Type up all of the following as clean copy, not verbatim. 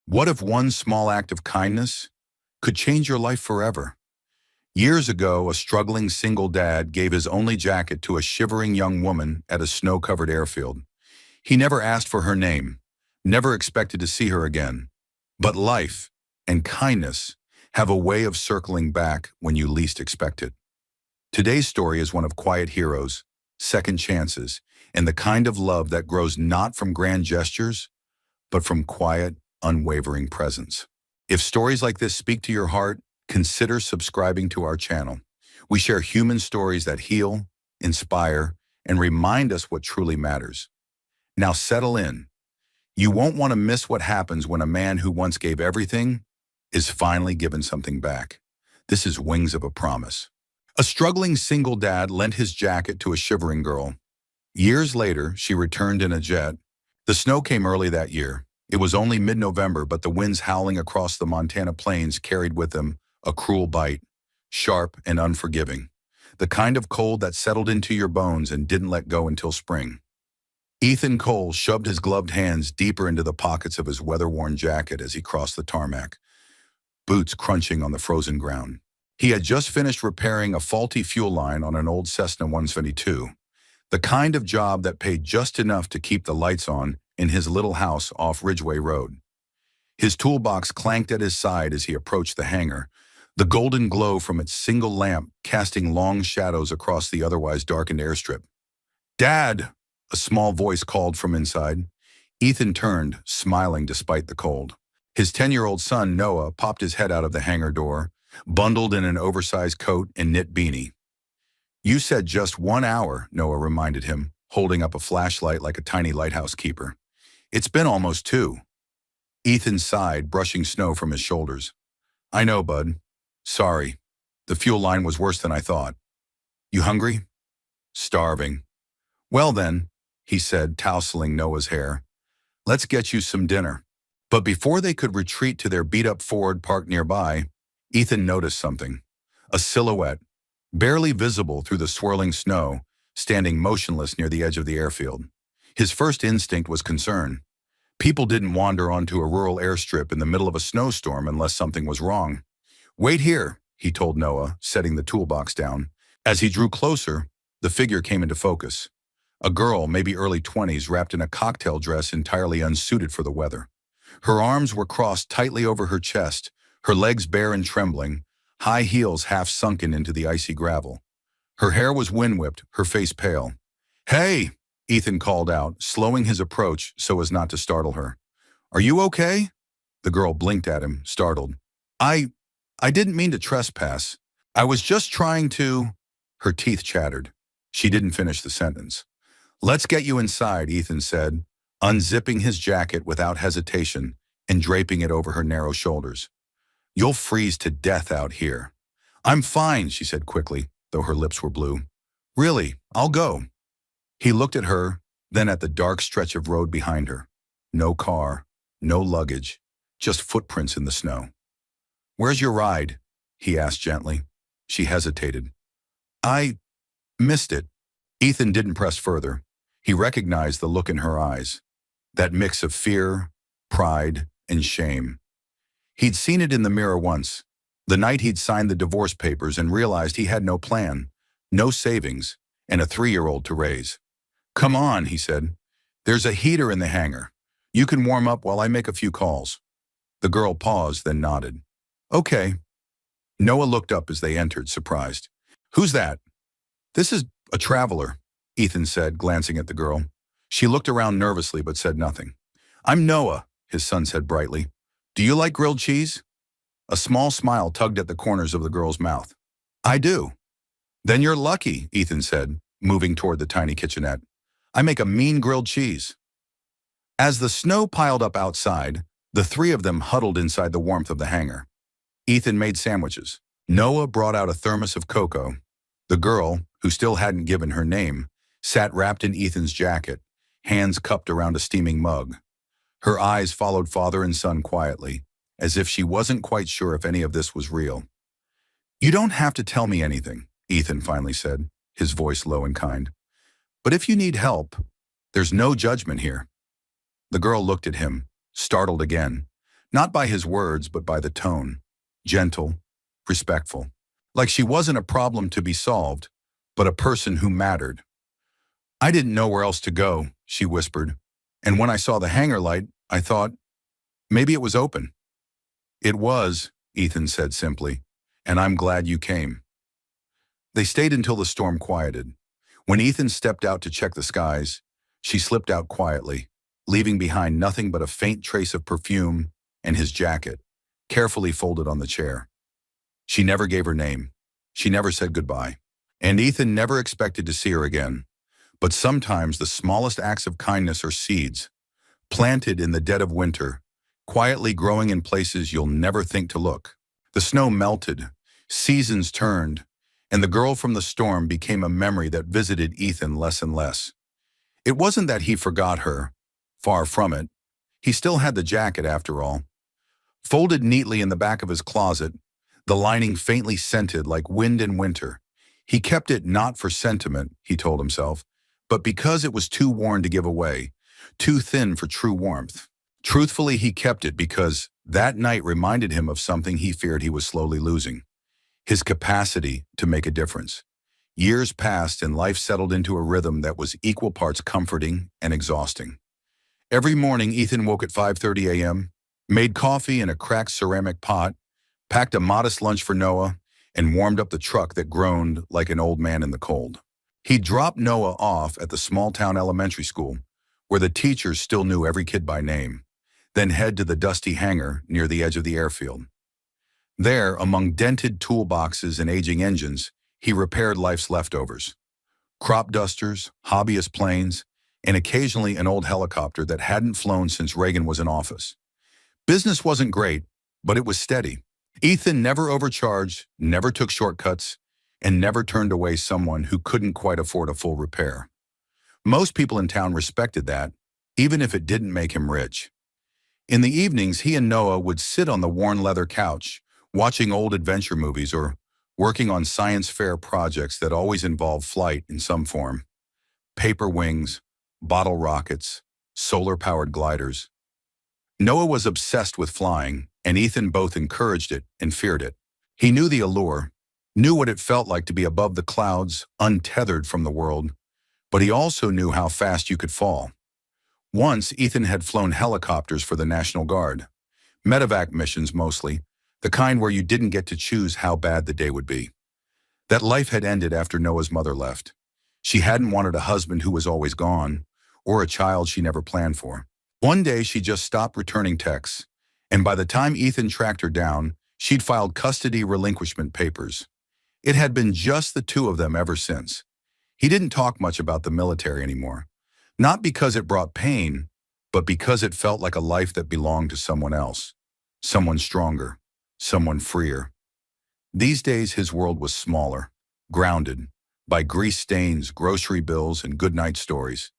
What if one small act of kindness could change your life forever? Years ago, a struggling single dad gave his only jacket to a shivering young woman at a snow-covered airfield. He never asked for her name, never expected to see her again. But life and kindness have a way of circling back when you least expect it. Today's story is one of quiet heroes, second chances, and the kind of love that grows not from grand gestures, but from quiet, unwavering presence. If stories like this speak to your heart, consider subscribing to our channel. We share human stories that heal, inspire, and remind us what truly matters. Now settle in. You won't want to miss what happens when a man who once gave everything is finally given something back. This is Wings of a Promise. A struggling single dad lent his jacket to a shivering girl. Years later, she returned in a jet. The snow came early that year. It was only mid-November, but the winds howling across the Montana plains carried with them a cruel bite, sharp and unforgiving, the kind of cold that settled into your bones and didn't let go until spring. Ethan Cole shoved his gloved hands deeper into the pockets of his weather-worn jacket as he crossed the tarmac, boots crunching on the frozen ground. He had just finished repairing a faulty fuel line on an old Cessna 172, the kind of job that paid just enough to keep the lights on in his little house off Ridgeway Road. His toolbox clanked at his side as he approached the hangar, the golden glow from its single lamp casting long shadows across the otherwise darkened airstrip. "Dad!" a small voice called from inside. Ethan turned, smiling despite the cold. His 10-year-old son, Noah, popped his head out of the hangar door, bundled in an oversized coat and knit beanie. "You said just 1 hour," Noah reminded him, holding up a flashlight like a tiny lighthouse keeper. "It's been almost 2. Ethan sighed, brushing snow from his shoulders. "I know, bud. Sorry. The fuel line was worse than I thought. You hungry?" "Starving." "Well then," he said, tousling Noah's hair, "let's get you some dinner." But before they could retreat to their beat-up Ford parked nearby, Ethan noticed something. A silhouette, barely visible through the swirling snow, standing motionless near the edge of the airfield. His first instinct was concern. People didn't wander onto a rural airstrip in the middle of a snowstorm unless something was wrong. "Wait here," he told Noah, setting the toolbox down. As he drew closer, the figure came into focus. A girl, maybe early 20s, wrapped in a cocktail dress entirely unsuited for the weather. Her arms were crossed tightly over her chest, her legs bare and trembling, high heels half sunken into the icy gravel. Her hair was wind-whipped, her face pale. "Hey!" Ethan called out, slowing his approach so as not to startle her. "Are you okay?" The girl blinked at him, startled. I didn't mean to trespass. I was just trying to—" Her teeth chattered. She didn't finish the sentence. "Let's get you inside," Ethan said, unzipping his jacket without hesitation and draping it over her narrow shoulders. "You'll freeze to death out here." "I'm fine," she said quickly, though her lips were blue. "Really, I'll go." He looked at her, then at the dark stretch of road behind her. No car, no luggage, just footprints in the snow. "Where's your ride?" he asked gently. She hesitated. "I missed it." Ethan didn't press further. He recognized the look in her eyes, that mix of fear, pride, and shame. He'd seen it in the mirror once, the night he'd signed the divorce papers and realized he had no plan, no savings, and a 3-year-old to raise. "Come on," he said. "There's a heater in the hangar. You can warm up while I make a few calls." The girl paused, then nodded. "Okay." Noah looked up as they entered, surprised. "Who's that?" "This is a traveler," Ethan said, glancing at the girl. She looked around nervously but said nothing. "I'm Noah," his son said brightly. "Do you like grilled cheese?" A small smile tugged at the corners of the girl's mouth. "I do." "Then you're lucky," Ethan said, moving toward the tiny kitchenette. "I make a mean grilled cheese." As the snow piled up outside, the 3 of them huddled inside the warmth of the hangar. Ethan made sandwiches. Noah brought out a thermos of cocoa. The girl, who still hadn't given her name, sat wrapped in Ethan's jacket, hands cupped around a steaming mug. Her eyes followed father and son quietly, as if she wasn't quite sure if any of this was real. "You don't have to tell me anything," Ethan finally said, his voice low and kind. "But if you need help, there's no judgment here." The girl looked at him, startled again. Not by his words, but by the tone. Gentle, respectful. Like she wasn't a problem to be solved, but a person who mattered. "I didn't know where else to go," she whispered. "And when I saw the hangar light, I thought, maybe it was open." "It was," Ethan said simply, "and I'm glad you came." They stayed until the storm quieted. When Ethan stepped out to check the skies, she slipped out quietly, leaving behind nothing but a faint trace of perfume and his jacket, carefully folded on the chair. She never gave her name. She never said goodbye. And Ethan never expected to see her again. But sometimes the smallest acts of kindness are seeds, planted in the dead of winter, quietly growing in places you'll never think to look. The snow melted, seasons turned, and the girl from the storm became a memory that visited Ethan less and less. It wasn't that he forgot her. Far from it. He still had the jacket after all. Folded neatly in the back of his closet, the lining faintly scented like wind in winter. He kept it not for sentiment, he told himself, but because it was too worn to give away, too thin for true warmth. Truthfully, he kept it because that night reminded him of something he feared he was slowly losing: his capacity to make a difference. Years passed and life settled into a rhythm that was equal parts comforting and exhausting. Every morning, Ethan woke at 5:30 a.m., made coffee in a cracked ceramic pot, packed a modest lunch for Noah, and warmed up the truck that groaned like an old man in the cold. He dropped Noah off at the small-town elementary school, where the teachers still knew every kid by name, then head to the dusty hangar near the edge of the airfield. There, among dented toolboxes and aging engines, he repaired life's leftovers: crop dusters, hobbyist planes, and occasionally an old helicopter that hadn't flown since Reagan was in office. Business wasn't great, but it was steady. Ethan never overcharged, never took shortcuts, and never turned away someone who couldn't quite afford a full repair. Most people in town respected that, even if it didn't make him rich. In the evenings, he and Noah would sit on the worn leather couch, watching old adventure movies or working on science fair projects that always involved flight in some form. Paper wings, bottle rockets, solar-powered gliders. Noah was obsessed with flying, and Ethan both encouraged it and feared it. He knew the allure, knew what it felt like to be above the clouds, untethered from the world, but he also knew how fast you could fall. Once, Ethan had flown helicopters for the National Guard. Medevac missions mostly, the kind where you didn't get to choose how bad the day would be. That life had ended after Noah's mother left. She hadn't wanted a husband who was always gone, or a child she never planned for. One day, she just stopped returning texts, and by the time Ethan tracked her down, she'd filed custody relinquishment papers. It had been just the two of them ever since. He didn't talk much about the military anymore, not because it brought pain, but because it felt like a life that belonged to someone else, someone stronger, someone freer. These days, his world was smaller, grounded by grease stains, grocery bills, and goodnight stories.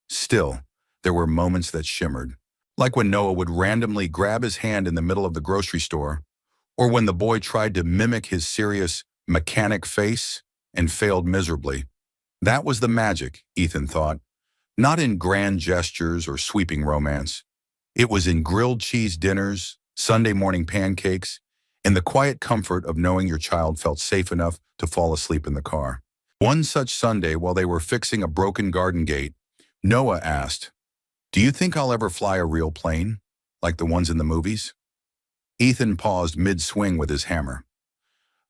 Still, there were moments that shimmered, like when Noah would randomly grab his hand in the middle of the grocery store, or when the boy tried to mimic his serious mechanic face and failed miserably. That was the magic, Ethan thought, not in grand gestures or sweeping romance. It was in grilled cheese dinners, Sunday morning pancakes, and the quiet comfort of knowing your child felt safe enough to fall asleep in the car. One such Sunday, while they were fixing a broken garden gate, Noah asked, "Do you think I'll ever fly a real plane, like the ones in the movies?" Ethan paused mid-swing with his hammer.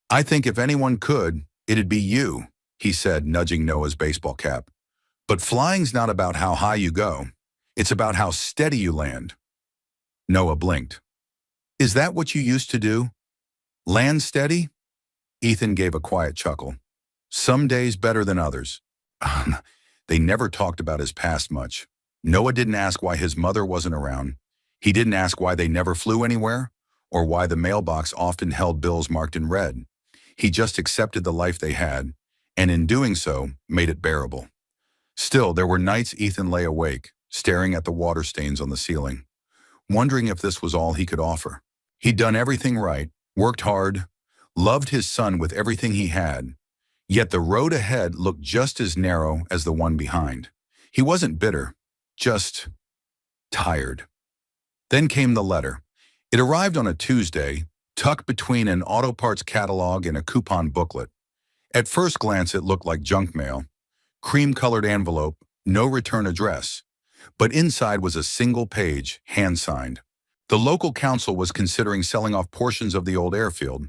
"I think if anyone could, it'd be you," he said, nudging Noah's baseball cap. "But flying's not about how high you go. It's about how steady you land." Noah blinked. "Is that what you used to do? Land steady?" Ethan gave a quiet chuckle. "Some days better than others." They never talked about his past much. Noah didn't ask why his mother wasn't around. He didn't ask why they never flew anywhere, or why the mailbox often held bills marked in red. He just accepted the life they had, and in doing so, made it bearable. Still, there were nights Ethan lay awake, staring at the water stains on the ceiling, wondering if this was all he could offer. He'd done everything right, worked hard, loved his son with everything he had, yet the road ahead looked just as narrow as the one behind. He wasn't bitter, just tired. Then came the letter. It arrived on a Tuesday, tucked between an auto parts catalog and a coupon booklet. At first glance, it looked like junk mail. Cream-colored envelope, no return address. But inside was a single page, hand-signed. The local council was considering selling off portions of the old airfield,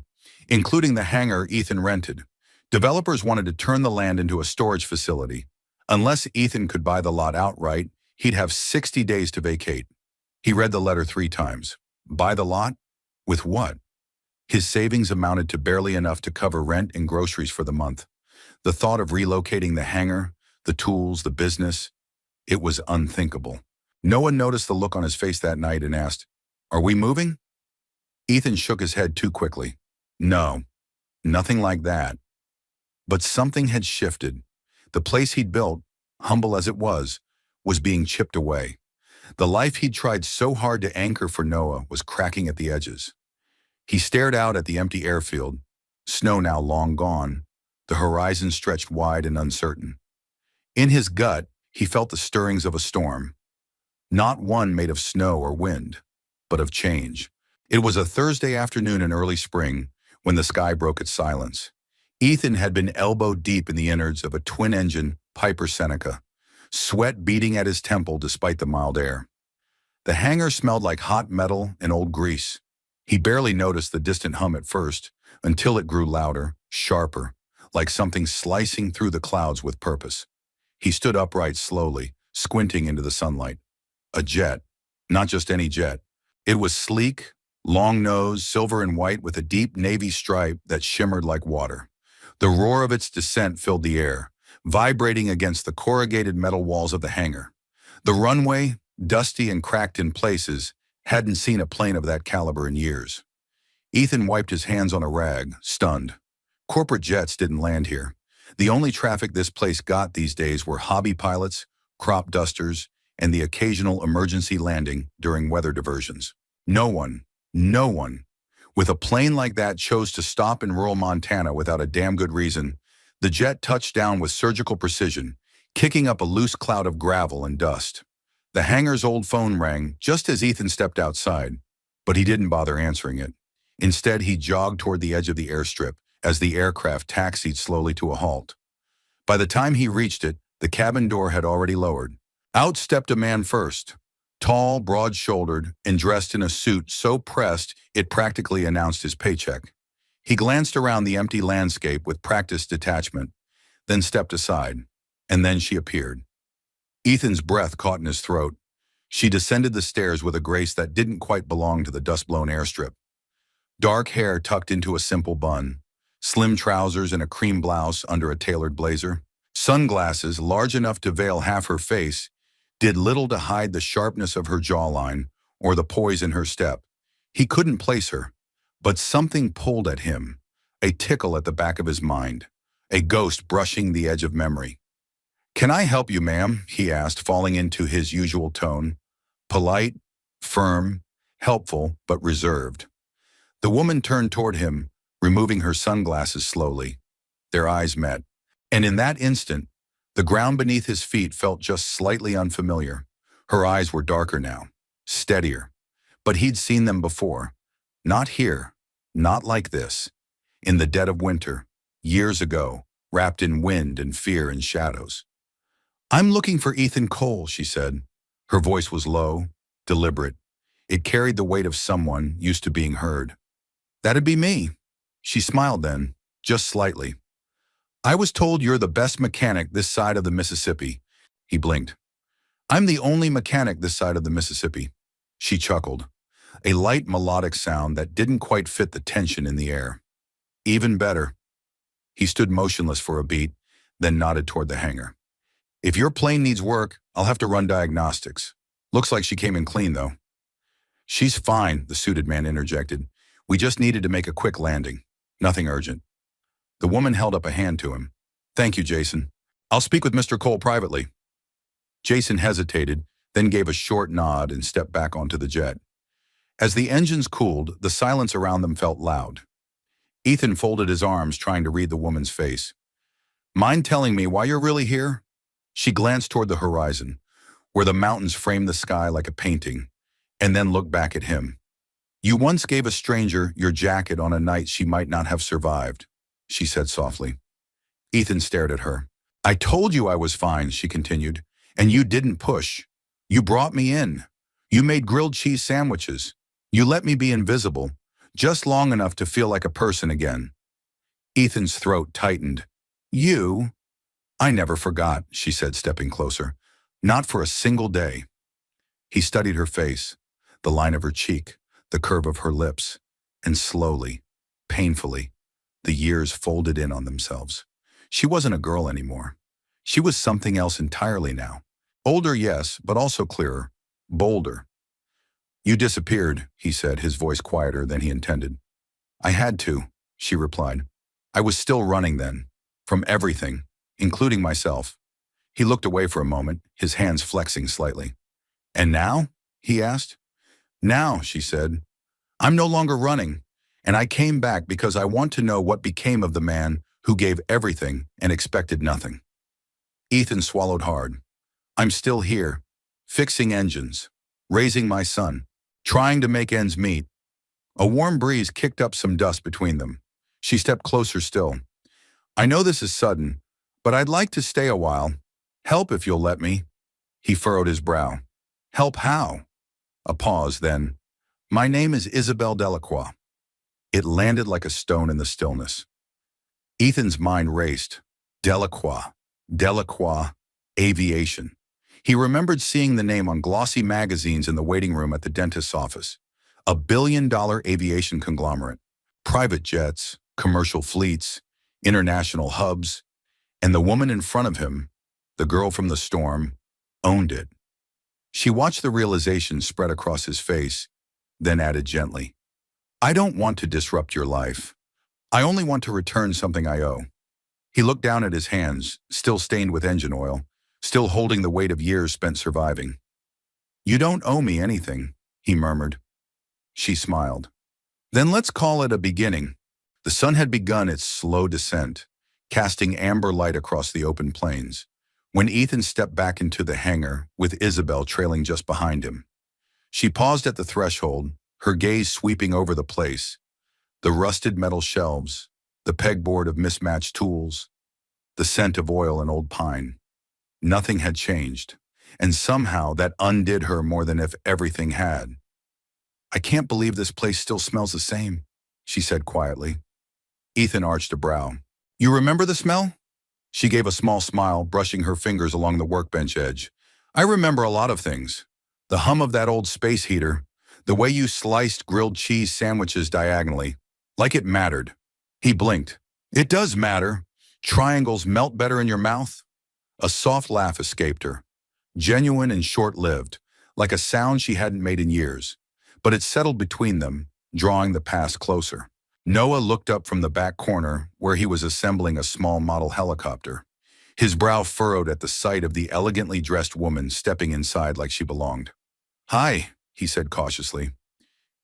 including the hangar Ethan rented. Developers wanted to turn the land into a storage facility. Unless Ethan could buy the lot outright, he'd have 60 days to vacate. He read the letter 3 times. Buy the lot? With what? His savings amounted to barely enough to cover rent and groceries for the month. The thought of relocating the hangar, the tools, the business, it was unthinkable. No one noticed the look on his face that night and asked, "Are we moving?" Ethan shook his head too quickly. No, nothing like that. But something had shifted. The place he'd built, humble as it was being chipped away. The life he'd tried so hard to anchor for Noah was cracking at the edges. He stared out at the empty airfield, snow now long gone. The horizon stretched wide and uncertain. In his gut, he felt the stirrings of a storm. Not one made of snow or wind, but of change. It was a Thursday afternoon in early spring when the sky broke its silence. Ethan had been elbow deep in the innards of a twin-engine Piper Seneca, sweat beating at his temple despite the mild air. The hangar smelled like hot metal and old grease. He barely noticed the distant hum at first, until it grew louder, sharper, like something slicing through the clouds with purpose. He stood upright slowly, squinting into the sunlight. A jet, not just any jet. It was sleek, long-nosed, silver and white with a deep navy stripe that shimmered like water. The roar of its descent filled the air, vibrating against the corrugated metal walls of the hangar. The runway, dusty and cracked in places, hadn't seen a plane of that caliber in years. Ethan wiped his hands on a rag, stunned. Corporate jets didn't land here. The only traffic this place got these days were hobby pilots, crop dusters, and the occasional emergency landing during weather diversions. No one with a plane like that chose to stop in rural Montana without a damn good reason. The jet touched down with surgical precision, kicking up a loose cloud of gravel and dust. The hangar's old phone rang just as Ethan stepped outside, but he didn't bother answering it. Instead, he jogged toward the edge of the airstrip as the aircraft taxied slowly to a halt. By the time he reached it, the cabin door had already lowered. Out stepped a man first, tall, broad-shouldered, and dressed in a suit so pressed it practically announced his paycheck. He glanced around the empty landscape with practiced detachment, then stepped aside, and then she appeared. Ethan's breath caught in his throat. She descended the stairs with a grace that didn't quite belong to the dust-blown airstrip. Dark hair tucked into a simple bun, slim trousers and a cream blouse under a tailored blazer. Sunglasses, large enough to veil half her face, did little to hide the sharpness of her jawline or the poise in her step. He couldn't place her, but something pulled at him, a tickle at the back of his mind, a ghost brushing the edge of memory. "Can I help you, ma'am?" he asked, falling into his usual tone, polite, firm, helpful, but reserved. The woman turned toward him, removing her sunglasses slowly. Their eyes met, and in that instant, the ground beneath his feet felt just slightly unfamiliar. Her eyes were darker now, steadier, but he'd seen them before. Not here, not like this. In the dead of winter, years ago, wrapped in wind and fear and shadows. "I'm looking for Ethan Cole," she said. Her voice was low, deliberate. It carried the weight of someone used to being heard. "That'd be me." She smiled then, just slightly. "I was told you're the best mechanic this side of the Mississippi." He blinked. "I'm the only mechanic this side of the Mississippi." She chuckled, a light melodic sound that didn't quite fit the tension in the air. "Even better." He stood motionless for a beat, then nodded toward the hangar. "If your plane needs work, I'll have to run diagnostics. Looks like she came in clean, though." "She's fine," the suited man interjected. "We just needed to make a quick landing. Nothing urgent." The woman held up a hand to him. "Thank you, Jason. I'll speak with Mr. Cole privately." Jason hesitated, then gave a short nod and stepped back onto the jet. As the engines cooled, the silence around them felt loud. Ethan folded his arms, trying to read the woman's face. "Mind telling me why you're really here?" She glanced toward the horizon, where the mountains framed the sky like a painting, and then looked back at him. You once gave a stranger your jacket on a night she might not have survived, she said softly. Ethan stared at her. I told you I was fine, she continued, and you didn't push. You brought me in. You made grilled cheese sandwiches. You let me be invisible, just long enough to feel like a person again. Ethan's throat tightened. You? I never forgot, she said, stepping closer. Not for a single day. He studied her face, the line of her cheek, the curve of her lips, and slowly, painfully, the years folded in on themselves. She wasn't a girl anymore. She was something else entirely now. Older, yes, but also clearer, bolder. You disappeared, he said, his voice quieter than he intended. I had to, she replied. I was still running then, from everything, including myself. He looked away for a moment, his hands flexing slightly. And now? He asked. Now, she said, I'm no longer running, and I came back because I want to know what became of the man who gave everything and expected nothing. Ethan swallowed hard. I'm still here, fixing engines, raising my son, trying to make ends meet. A warm breeze kicked up some dust between them. She stepped closer still. I know this is sudden, but I'd like to stay a while. Help if you'll let me. He furrowed his brow. Help how? A pause, then. My name is Isabelle Delacroix. It landed like a stone in the stillness. Ethan's mind raced. Delacroix, aviation. He remembered seeing the name on glossy magazines in the waiting room at the dentist's office. A billion-dollar aviation conglomerate. Private jets, commercial fleets, international hubs. And the woman in front of him, the girl from the storm, owned it. She watched the realization spread across his face, then added gently, I don't want to disrupt your life. I only want to return something I owe. He looked down at his hands, still stained with engine oil, still holding the weight of years spent surviving. You don't owe me anything, he murmured. She smiled. Then let's call it a beginning. The sun had begun its slow descent, casting amber light across the open plains, when Ethan stepped back into the hangar with Isabelle trailing just behind him. She paused at the threshold, her gaze sweeping over the place, the rusted metal shelves, the pegboard of mismatched tools, the scent of oil and old pine. Nothing had changed, and somehow that undid her more than if everything had. I can't believe this place still smells the same, she said quietly. Ethan arched a brow. You remember the smell? She gave a small smile, brushing her fingers along the workbench edge. I remember a lot of things. The hum of that old space heater, the way you sliced grilled cheese sandwiches diagonally, like it mattered. He blinked. It does matter. Triangles melt better in your mouth. A soft laugh escaped her, genuine and short-lived, like a sound she hadn't made in years. But it settled between them, drawing the past closer. Noah looked up from the back corner where he was assembling a small model helicopter, his brow furrowed at the sight of the elegantly dressed woman stepping inside like she belonged. Hi, he said cautiously.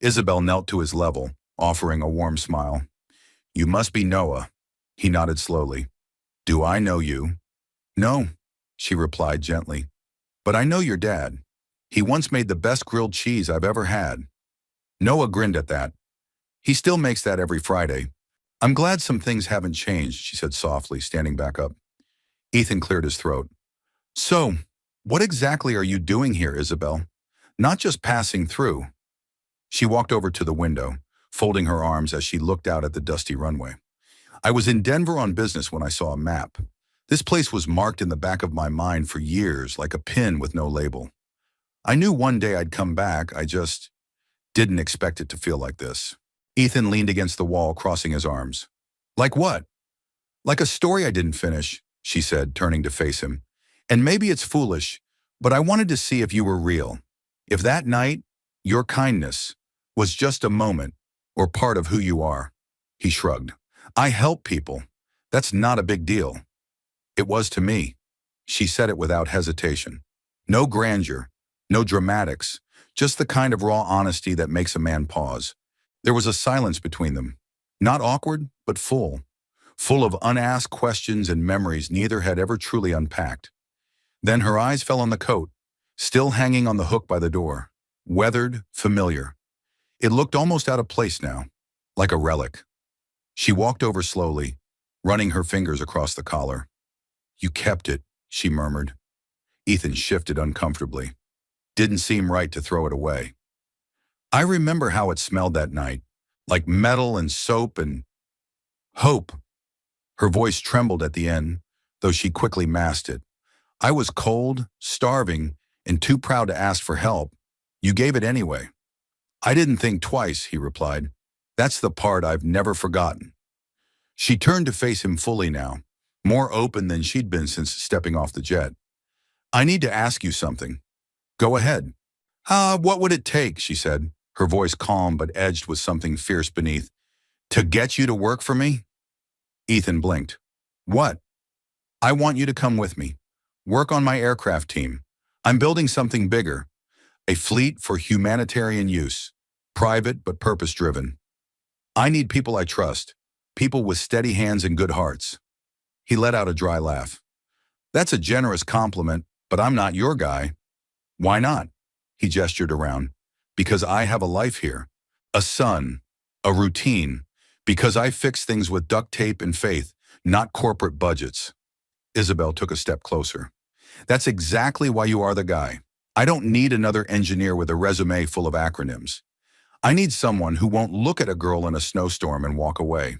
Isabelle knelt to his level, offering a warm smile. You must be Noah. He nodded slowly. Do I know you? No, she replied gently. But I know your dad. He once made the best grilled cheese I've ever had. Noah grinned at that. He still makes that every Friday. I'm glad some things haven't changed, she said softly, standing back up. Ethan cleared his throat. So, what exactly are you doing here, Isabelle? Not just passing through. She walked over to the window, folding her arms as she looked out at the dusty runway. I was in Denver on business when I saw a map. This place was marked in the back of my mind for years, like a pin with no label. I knew one day I'd come back, I just didn't expect it to feel like this. Ethan leaned against the wall, crossing his arms. Like what? Like a story I didn't finish, she said, turning to face him. And maybe it's foolish, but I wanted to see if you were real. If that night, your kindness, was just a moment or part of who you are. He shrugged. I help people. That's not a big deal. It was to me. She said it without hesitation. No grandeur, no dramatics, just the kind of raw honesty that makes a man pause. There was a silence between them. Not awkward, but full. Full of unasked questions and memories neither had ever truly unpacked. Then her eyes fell on the coat, still hanging on the hook by the door. Weathered, familiar. It looked almost out of place now, like a relic. She walked over slowly, running her fingers across the collar. "You kept it," she murmured. Ethan shifted uncomfortably. Didn't seem right to throw it away. "I remember how it smelled that night, like metal and soap and hope." Her voice trembled at the end, though she quickly masked it. "I was cold, starving, and too proud to ask for help. You gave it anyway." "I didn't think twice," he replied. "That's the part I've never forgotten." She turned to face him fully now, more open than she'd been since stepping off the jet. "I need to ask you something." "Go ahead." What would it take?" she said, her voice calm but edged with something fierce beneath. "To get you to work for me?" Ethan blinked. "What?" "I want you to come with me. Work on my aircraft team. I'm building something bigger. A fleet for humanitarian use. Private but purpose-driven. I need people I trust. People with steady hands and good hearts." He let out a dry laugh. "That's a generous compliment, but I'm not your guy." "Why not?" He gestured around. "Because I have a life here. A son. A routine. Because I fix things with duct tape and faith, not corporate budgets." Isabel took a step closer. "That's exactly why you are the guy. I don't need another engineer with a resume full of acronyms. I need someone who won't look at a girl in a snowstorm and walk away."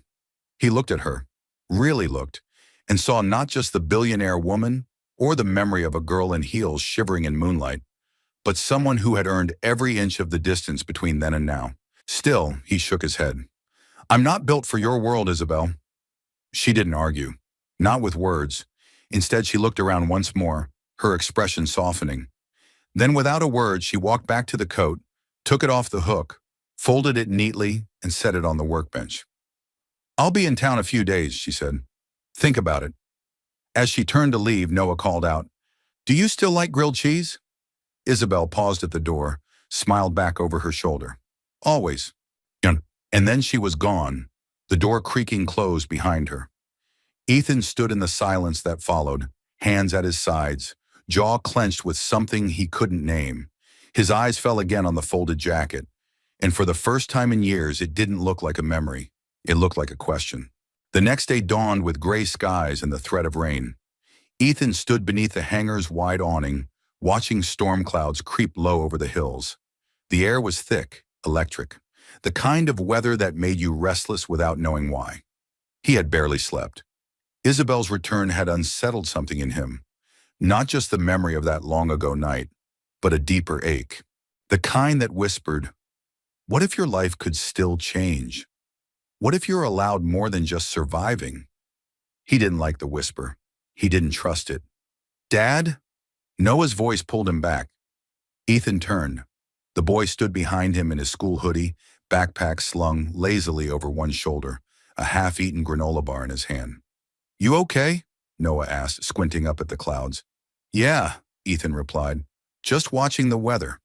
He looked at her, really looked, and saw not just the billionaire woman or the memory of a girl in heels shivering in moonlight, but someone who had earned every inch of the distance between then and now. Still, he shook his head. "I'm not built for your world, Isabel." She didn't argue, not with words. Instead, she looked around once more, her expression softening. Then without a word, she walked back to the coat, took it off the hook, folded it neatly, and set it on the workbench. "I'll be in town a few days," she said. "Think about it." As she turned to leave, Noah called out, "Do you still like grilled cheese?" Isabel paused at the door, smiled back over her shoulder. "Always." And then she was gone, the door creaking closed behind her. Ethan stood in the silence that followed, hands at his sides, jaw clenched with something he couldn't name. His eyes fell again on the folded jacket, and for the first time in years, it didn't look like a memory. It looked like a question. The next day dawned with gray skies and the threat of rain. Ethan stood beneath the hangar's wide awning, watching storm clouds creep low over the hills. The air was thick, electric, the kind of weather that made you restless without knowing why. He had barely slept. Isabel's return had unsettled something in him, not just the memory of that long-ago night, but a deeper ache. The kind that whispered, "What if your life could still change? What if you're allowed more than just surviving?" He didn't like the whisper. He didn't trust it. "Dad?" Noah's voice pulled him back. Ethan turned. The boy stood behind him in his school hoodie, backpack slung lazily over one shoulder, a half-eaten granola bar in his hand. "You okay?" Noah asked, squinting up at the clouds. "Yeah," Ethan replied. "Just watching the weather."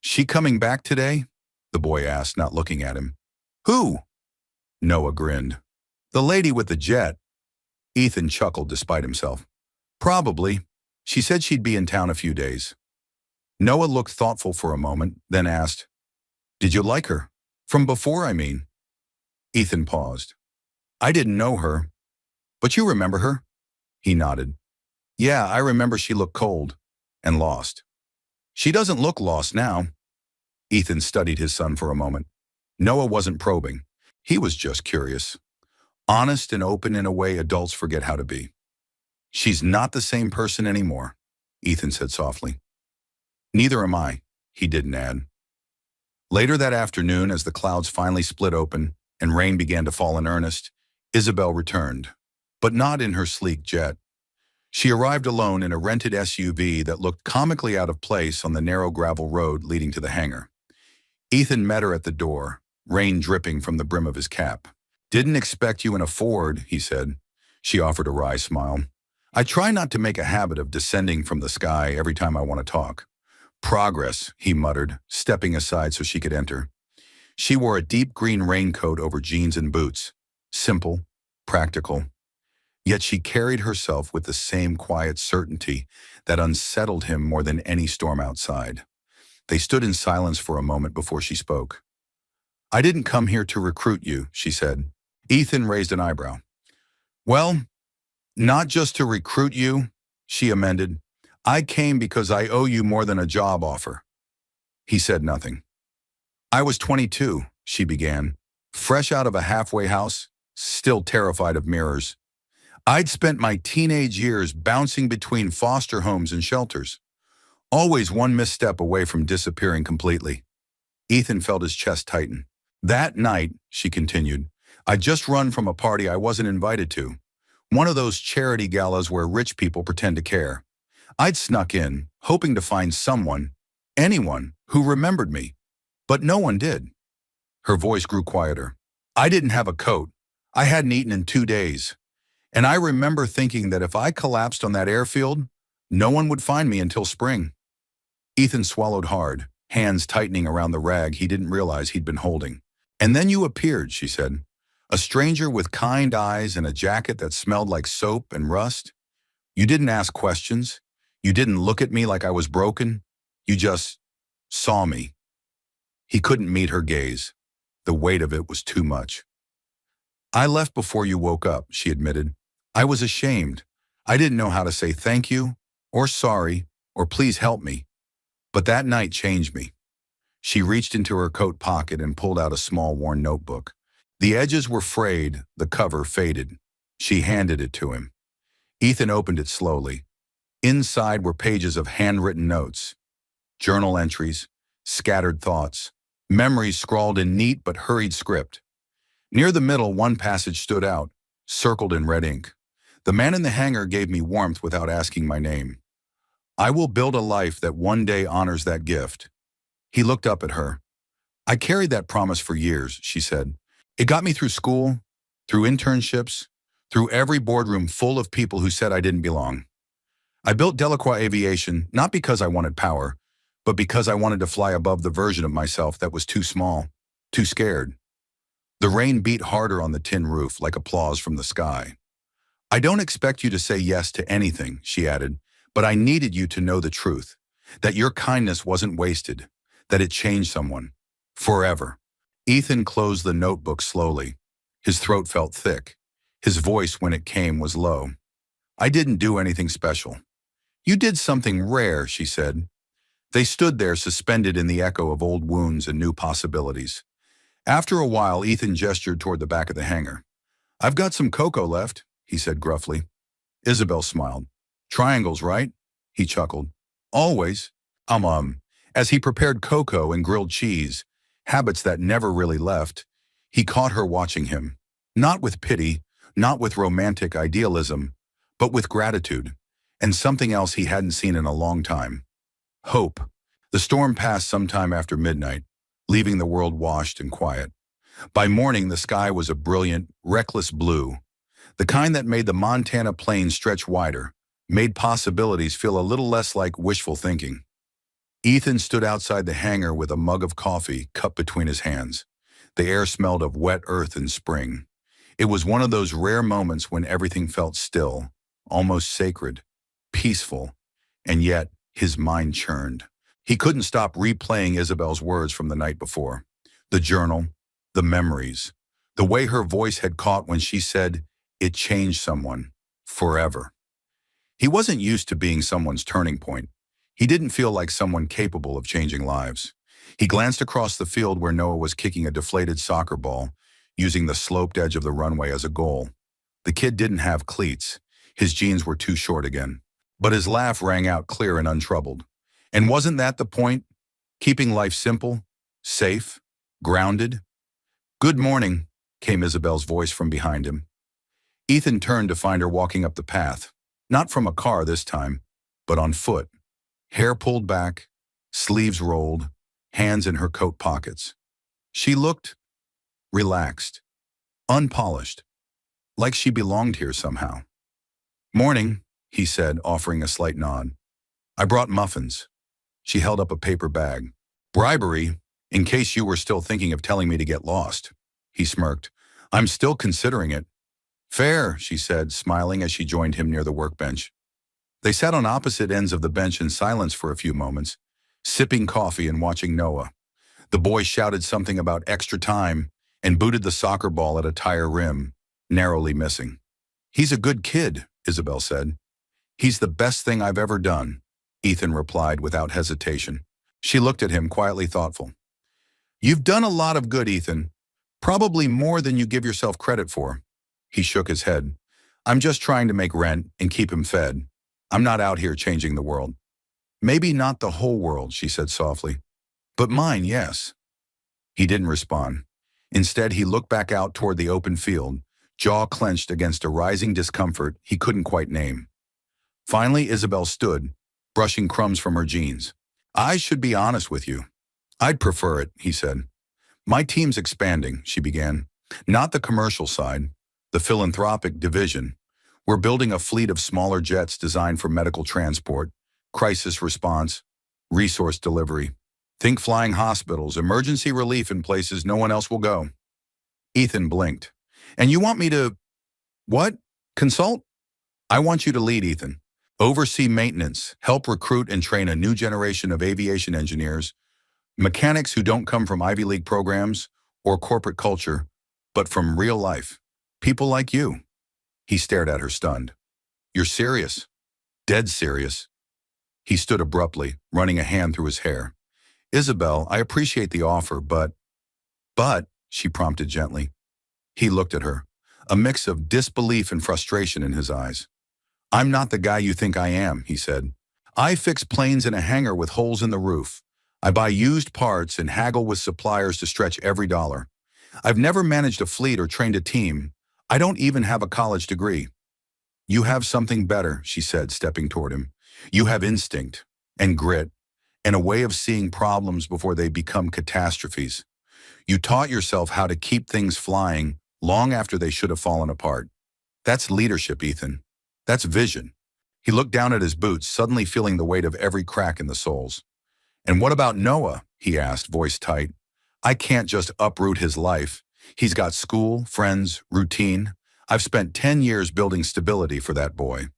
"She coming back today?" the boy asked, not looking at him. "Who?" Noah grinned. "The lady with the jet." Ethan chuckled despite himself. "Probably. She said she'd be in town a few days." Noah looked thoughtful for a moment, then asked, "Did you like her? From before, I mean." Ethan paused. "I didn't know her. But you remember her?" He nodded. "Yeah, I remember she looked cold and lost." "She doesn't look lost now." Ethan studied his son for a moment. Noah wasn't probing. He was just curious. Honest and open in a way adults forget how to be. "She's not the same person anymore," Ethan said softly. "Neither am I," he didn't add. Later that afternoon, as the clouds finally split open and rain began to fall in earnest, Isabel returned, but not in her sleek jet. She arrived alone in a rented SUV that looked comically out of place on the narrow gravel road leading to the hangar. Ethan met her at the door, rain dripping from the brim of his cap. "Didn't expect you in a Ford," he said. She offered a wry smile. "I try not to make a habit of descending from the sky every time I want to talk." "Progress," he muttered, stepping aside so she could enter. She wore a deep green raincoat over jeans and boots. Simple, practical. Yet she carried herself with the same quiet certainty that unsettled him more than any storm outside. They stood in silence for a moment before she spoke. I didn't come here to recruit you, she said. Ethan raised an eyebrow. Well, not just to recruit you, she amended. I came because I owe you more than a job offer. He said nothing. I was 22, she began, fresh out of a halfway house, still terrified of mirrors. I'd spent my teenage years bouncing between foster homes and shelters, always one misstep away from disappearing completely. Ethan felt his chest tighten. That night, she continued, I'd just run from a party I wasn't invited to, one of those charity galas where rich people pretend to care. I'd snuck in, hoping to find someone, anyone, who remembered me, but no one did. Her voice grew quieter. I didn't have a coat. I hadn't eaten in 2 days. And I remember thinking that if I collapsed on that airfield, no one would find me until spring. Ethan swallowed hard, hands tightening around the rag he didn't realize he'd been holding. And then you appeared, she said. A stranger with kind eyes and a jacket that smelled like soap and rust. You didn't ask questions. You didn't look at me like I was broken. You just saw me. He couldn't meet her gaze. The weight of it was too much. I left before you woke up, she admitted. I was ashamed. I didn't know how to say thank you, or sorry, or please help me. But that night changed me. She reached into her coat pocket and pulled out a small worn notebook. The edges were frayed, the cover faded. She handed it to him. Ethan opened it slowly. Inside were pages of handwritten notes, journal entries, scattered thoughts, memories scrawled in neat but hurried script. Near the middle, one passage stood out, circled in red ink. The man in the hangar gave me warmth without asking my name. I will build a life that one day honors that gift. He looked up at her. I carried that promise for years, she said. It got me through school, through internships, through every boardroom full of people who said I didn't belong. I built Delacroix Aviation not because I wanted power, but because I wanted to fly above the version of myself that was too small, too scared. The rain beat harder on the tin roof like applause from the sky. I don't expect you to say yes to anything, she added, but I needed you to know the truth, that your kindness wasn't wasted, that it changed someone, forever. Ethan closed the notebook slowly. His throat felt thick. His voice, when it came, was low. I didn't do anything special. You did something rare, she said. They stood there suspended in the echo of old wounds and new possibilities. After a while, Ethan gestured toward the back of the hangar. I've got some cocoa left, he said gruffly. Isabel smiled. Triangles, right? He chuckled. Always. As he prepared cocoa and grilled cheese, habits that never really left, he caught her watching him. Not with pity, not with romantic idealism, but with gratitude, and something else he hadn't seen in a long time. Hope. The storm passed sometime after midnight, leaving the world washed and quiet. By morning, the sky was a brilliant, reckless blue, the kind that made the Montana plains stretch wider, made possibilities feel a little less like wishful thinking. Ethan stood outside the hangar with a mug of coffee cupped between his hands. The air smelled of wet earth and spring. It was one of those rare moments when everything felt still, almost sacred, peaceful, and yet his mind churned. He couldn't stop replaying Isabel's words from the night before. The journal, the memories, the way her voice had caught when she said, it changed someone, forever. He wasn't used to being someone's turning point. He didn't feel like someone capable of changing lives. He glanced across the field where Noah was kicking a deflated soccer ball, using the sloped edge of the runway as a goal. The kid didn't have cleats. His jeans were too short again. But his laugh rang out clear and untroubled. And wasn't that the point? Keeping life simple, safe, grounded? Good morning, came Isabel's voice from behind him. Ethan turned to find her walking up the path, not from a car this time, but on foot. Hair pulled back, sleeves rolled, hands in her coat pockets. She looked relaxed, unpolished, like she belonged here somehow. Morning, he said, offering a slight nod. I brought muffins. She held up a paper bag. Bribery, in case you were still thinking of telling me to get lost. He smirked. I'm still considering it. Fair, she said, smiling as she joined him near the workbench. They sat on opposite ends of the bench in silence for a few moments, sipping coffee and watching Noah. The boy shouted something about extra time and booted the soccer ball at a tire rim, narrowly missing. "He's a good kid," Isabel said. "He's the best thing I've ever done," Ethan replied without hesitation. She looked at him, quietly thoughtful. "You've done a lot of good, Ethan. Probably more than you give yourself credit for." He shook his head. "I'm just trying to make rent and keep him fed. I'm not out here changing the world." "Maybe not the whole world," she said softly. "But mine, yes." He didn't respond. Instead, he looked back out toward the open field, jaw clenched against a rising discomfort he couldn't quite name. Finally, Isabel stood, brushing crumbs from her jeans. "I should be honest with you. I'd prefer it," he said. "My team's expanding," she began. "Not the commercial side, the philanthropic division. We're building a fleet of smaller jets designed for medical transport, crisis response, resource delivery. Think flying hospitals, emergency relief in places no one else will go." Ethan blinked. "And you want me to, what? Consult?" "I want you to lead, Ethan. Oversee maintenance, help recruit and train a new generation of aviation engineers, mechanics who don't come from Ivy League programs or corporate culture, but from real life. People like you." He stared at her, stunned. "You're serious?" "Dead serious." He stood abruptly, running a hand through his hair. "Isabel, I appreciate the offer, but, she prompted gently. He looked at her, a mix of disbelief and frustration in his eyes. "I'm not the guy you think I am," he said. "I fix planes in a hangar with holes in the roof. I buy used parts and haggle with suppliers to stretch every dollar. I've never managed a fleet or trained a team. I don't even have a college degree." "You have something better," she said, stepping toward him. "You have instinct and grit and a way of seeing problems before they become catastrophes. You taught yourself how to keep things flying long after they should have fallen apart. That's leadership, Ethan. That's vision." He looked down at his boots, suddenly feeling the weight of every crack in the soles. "And what about Noah?" he asked, voice tight. "I can't just uproot his life. He's got school, friends, routine. I've spent 10 years building stability for that boy."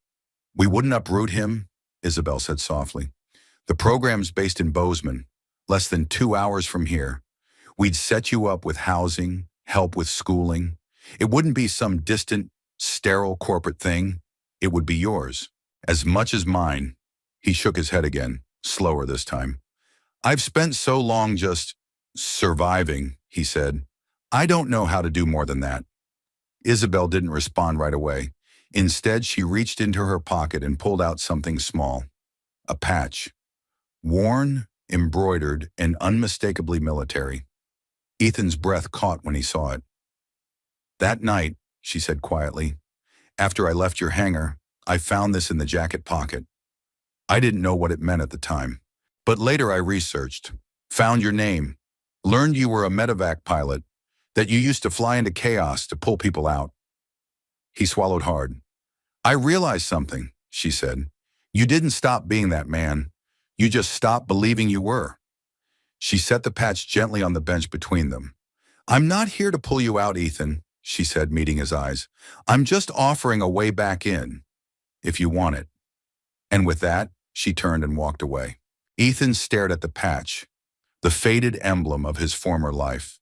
"We wouldn't uproot him," Isabel said softly. "The program's based in Bozeman, less than 2 hours from here. We'd set you up with housing, help with schooling. It wouldn't be some distant, sterile corporate thing. It would be yours, as much as mine." He shook his head again, slower this time. "I've spent so long just surviving," he said. "I don't know how to do more than that." Isabel didn't respond right away. Instead, she reached into her pocket and pulled out something small. A patch. Worn, embroidered, and unmistakably military. Ethan's breath caught when he saw it. "That night," she said quietly, "after I left your hangar, I found this in the jacket pocket. I didn't know what it meant at the time. But later I researched, found your name, learned you were a medevac pilot, that you used to fly into chaos to pull people out." He swallowed hard. "I realized something," she said. "You didn't stop being that man. You just stopped believing you were." She set the patch gently on the bench between them. "I'm not here to pull you out, Ethan," she said, meeting his eyes. "I'm just offering a way back in, if you want it." And with that, she turned and walked away. Ethan stared at the patch, the faded emblem of his former life,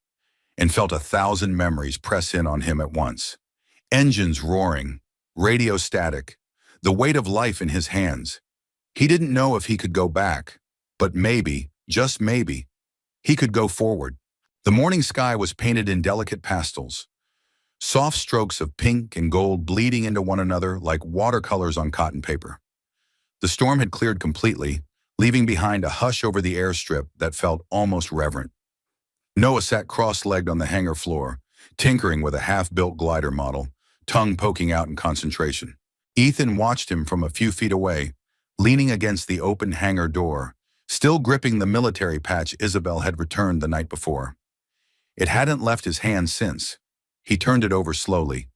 and felt 1,000 memories press in on him at once. Engines roaring, radio static, the weight of life in his hands. He didn't know if he could go back, but maybe, just maybe, he could go forward. The morning sky was painted in delicate pastels, soft strokes of pink and gold bleeding into one another like watercolors on cotton paper. The storm had cleared completely, leaving behind a hush over the airstrip that felt almost reverent. Noah sat cross-legged on the hangar floor, tinkering with a half-built glider model, tongue poking out in concentration. Ethan watched him from a few feet away, leaning against the open hangar door, still gripping the military patch Isabel had returned the night before. It hadn't left his hand since. He turned it over slowly.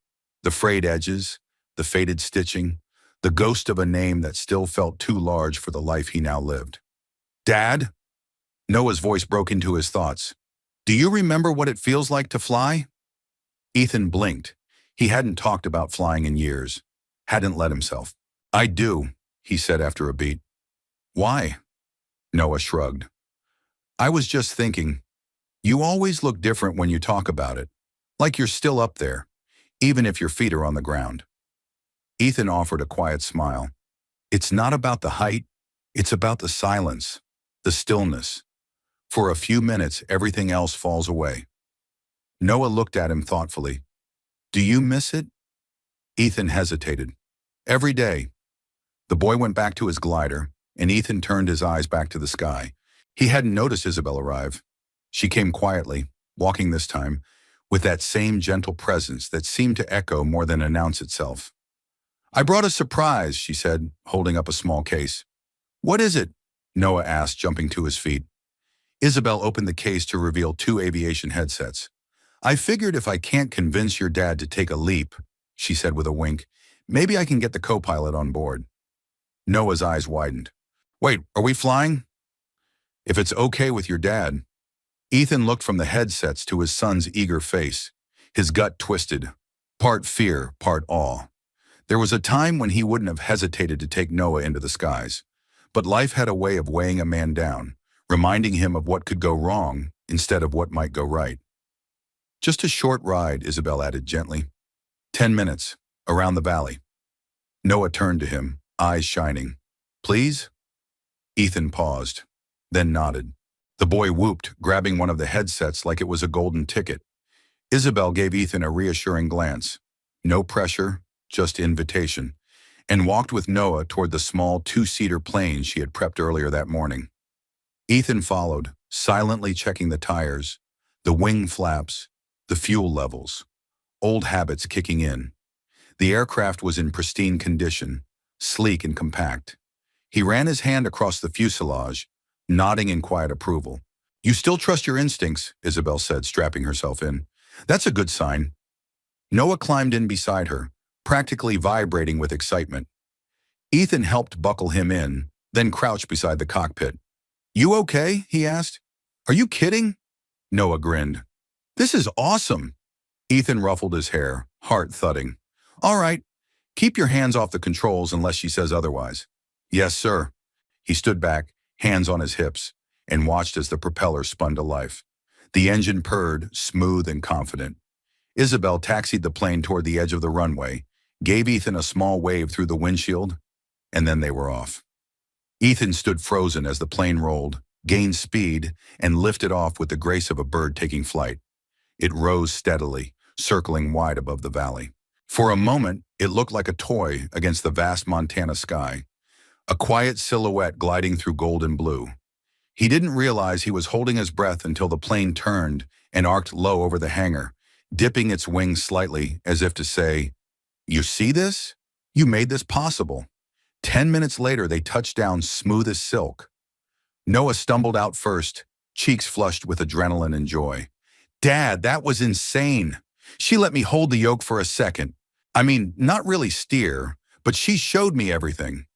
The frayed edges, the faded stitching, the ghost of a name that still felt too large for the life he now lived. "Dad?" Noah's voice broke into his thoughts. "Do you remember what it feels like to fly?" Ethan blinked. He hadn't talked about flying in years. Hadn't let himself. "I do," he said after a beat. "Why?" Noah shrugged. "I was just thinking, You always look different when you talk about it, like you're still up there, even if your feet are on the ground. Ethan offered a quiet smile. It's not about the height, it's about the silence, the stillness. For a few minutes, everything else falls away. Noah looked at him thoughtfully. Do you miss it? Ethan hesitated. Every day. The boy went back to his glider, and Ethan turned his eyes back to the sky. He hadn't noticed Isabel arrive. She came quietly, walking this time, with that same gentle presence that seemed to echo more than announce itself. I brought a surprise, she said, holding up a small case. What is it? Noah asked, jumping to his feet. Isabel opened the case to reveal two aviation headsets. I figured if I can't convince your dad to take a leap, she said with a wink, maybe I can get the co-pilot on board. Noah's eyes widened. Wait, are we flying? If it's okay with your dad. Ethan looked from the headsets to his son's eager face, his gut twisted, part fear, part awe. There was a time when he wouldn't have hesitated to take Noah into the skies, but life had a way of weighing a man down, reminding him of what could go wrong instead of what might go right. Just a short ride, Isabel added gently. 10 minutes, around the valley. Noah turned to him, eyes shining. Please? Ethan paused, then nodded. The boy whooped, grabbing one of the headsets like it was a golden ticket. Isabel gave Ethan a reassuring glance. No pressure, just invitation, and walked with Noah toward the small two-seater plane she had prepped earlier that morning. Ethan followed, silently checking the tires, the wing flaps, the fuel levels, old habits kicking in. The aircraft was in pristine condition, sleek and compact. He ran his hand across the fuselage, nodding in quiet approval. You still trust your instincts, Isabel said, strapping herself in. That's a good sign. Noah climbed in beside her, practically vibrating with excitement. Ethan helped buckle him in, then crouched beside the cockpit. You okay? He asked. Are you kidding? Noah grinned. This is awesome. Ethan ruffled his hair, heart thudding. All right, keep your hands off the controls unless she says otherwise. Yes, sir. He stood back, hands on his hips, and watched as the propeller spun to life. The engine purred, smooth and confident. Isabel taxied the plane toward the edge of the runway, gave Ethan a small wave through the windshield, and then they were off. Ethan stood frozen as the plane rolled, gained speed, and lifted off with the grace of a bird taking flight. It rose steadily, circling wide above the valley. For a moment, it looked like a toy against the vast Montana sky, a quiet silhouette gliding through golden blue. He didn't realize he was holding his breath until the plane turned and arced low over the hangar, dipping its wings slightly as if to say, You see this? You made this possible. 10 minutes later, they touched down smooth as silk. Noah stumbled out first, cheeks flushed with adrenaline and joy. Dad, that was insane. She let me hold the yoke for a second. I mean, not really steer, but she showed me everything.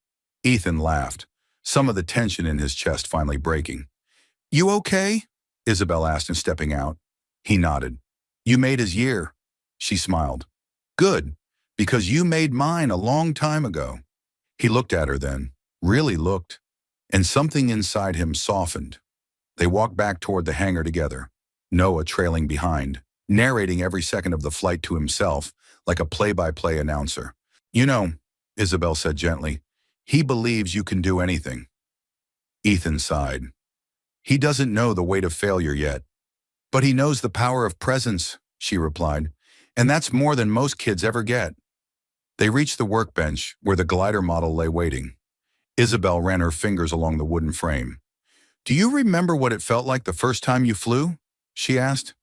Ethan laughed, some of the tension in his chest finally breaking. You okay? Isabel asked him, stepping out. He nodded. You made his year. She smiled. Good, because you made mine a long time ago. He looked at her then, really looked, and something inside him softened. They walked back toward the hangar together, Noah trailing behind, narrating every second of the flight to himself like a play-by-play announcer. You know, Isabel said gently, he believes you can do anything. Ethan sighed. He doesn't know the weight of failure yet, but he knows the power of presence, she replied, and that's more than most kids ever get. They reached the workbench where the glider model lay waiting. Isabel ran her fingers along the wooden frame. Do you remember what it felt like the first time you flew? She asked.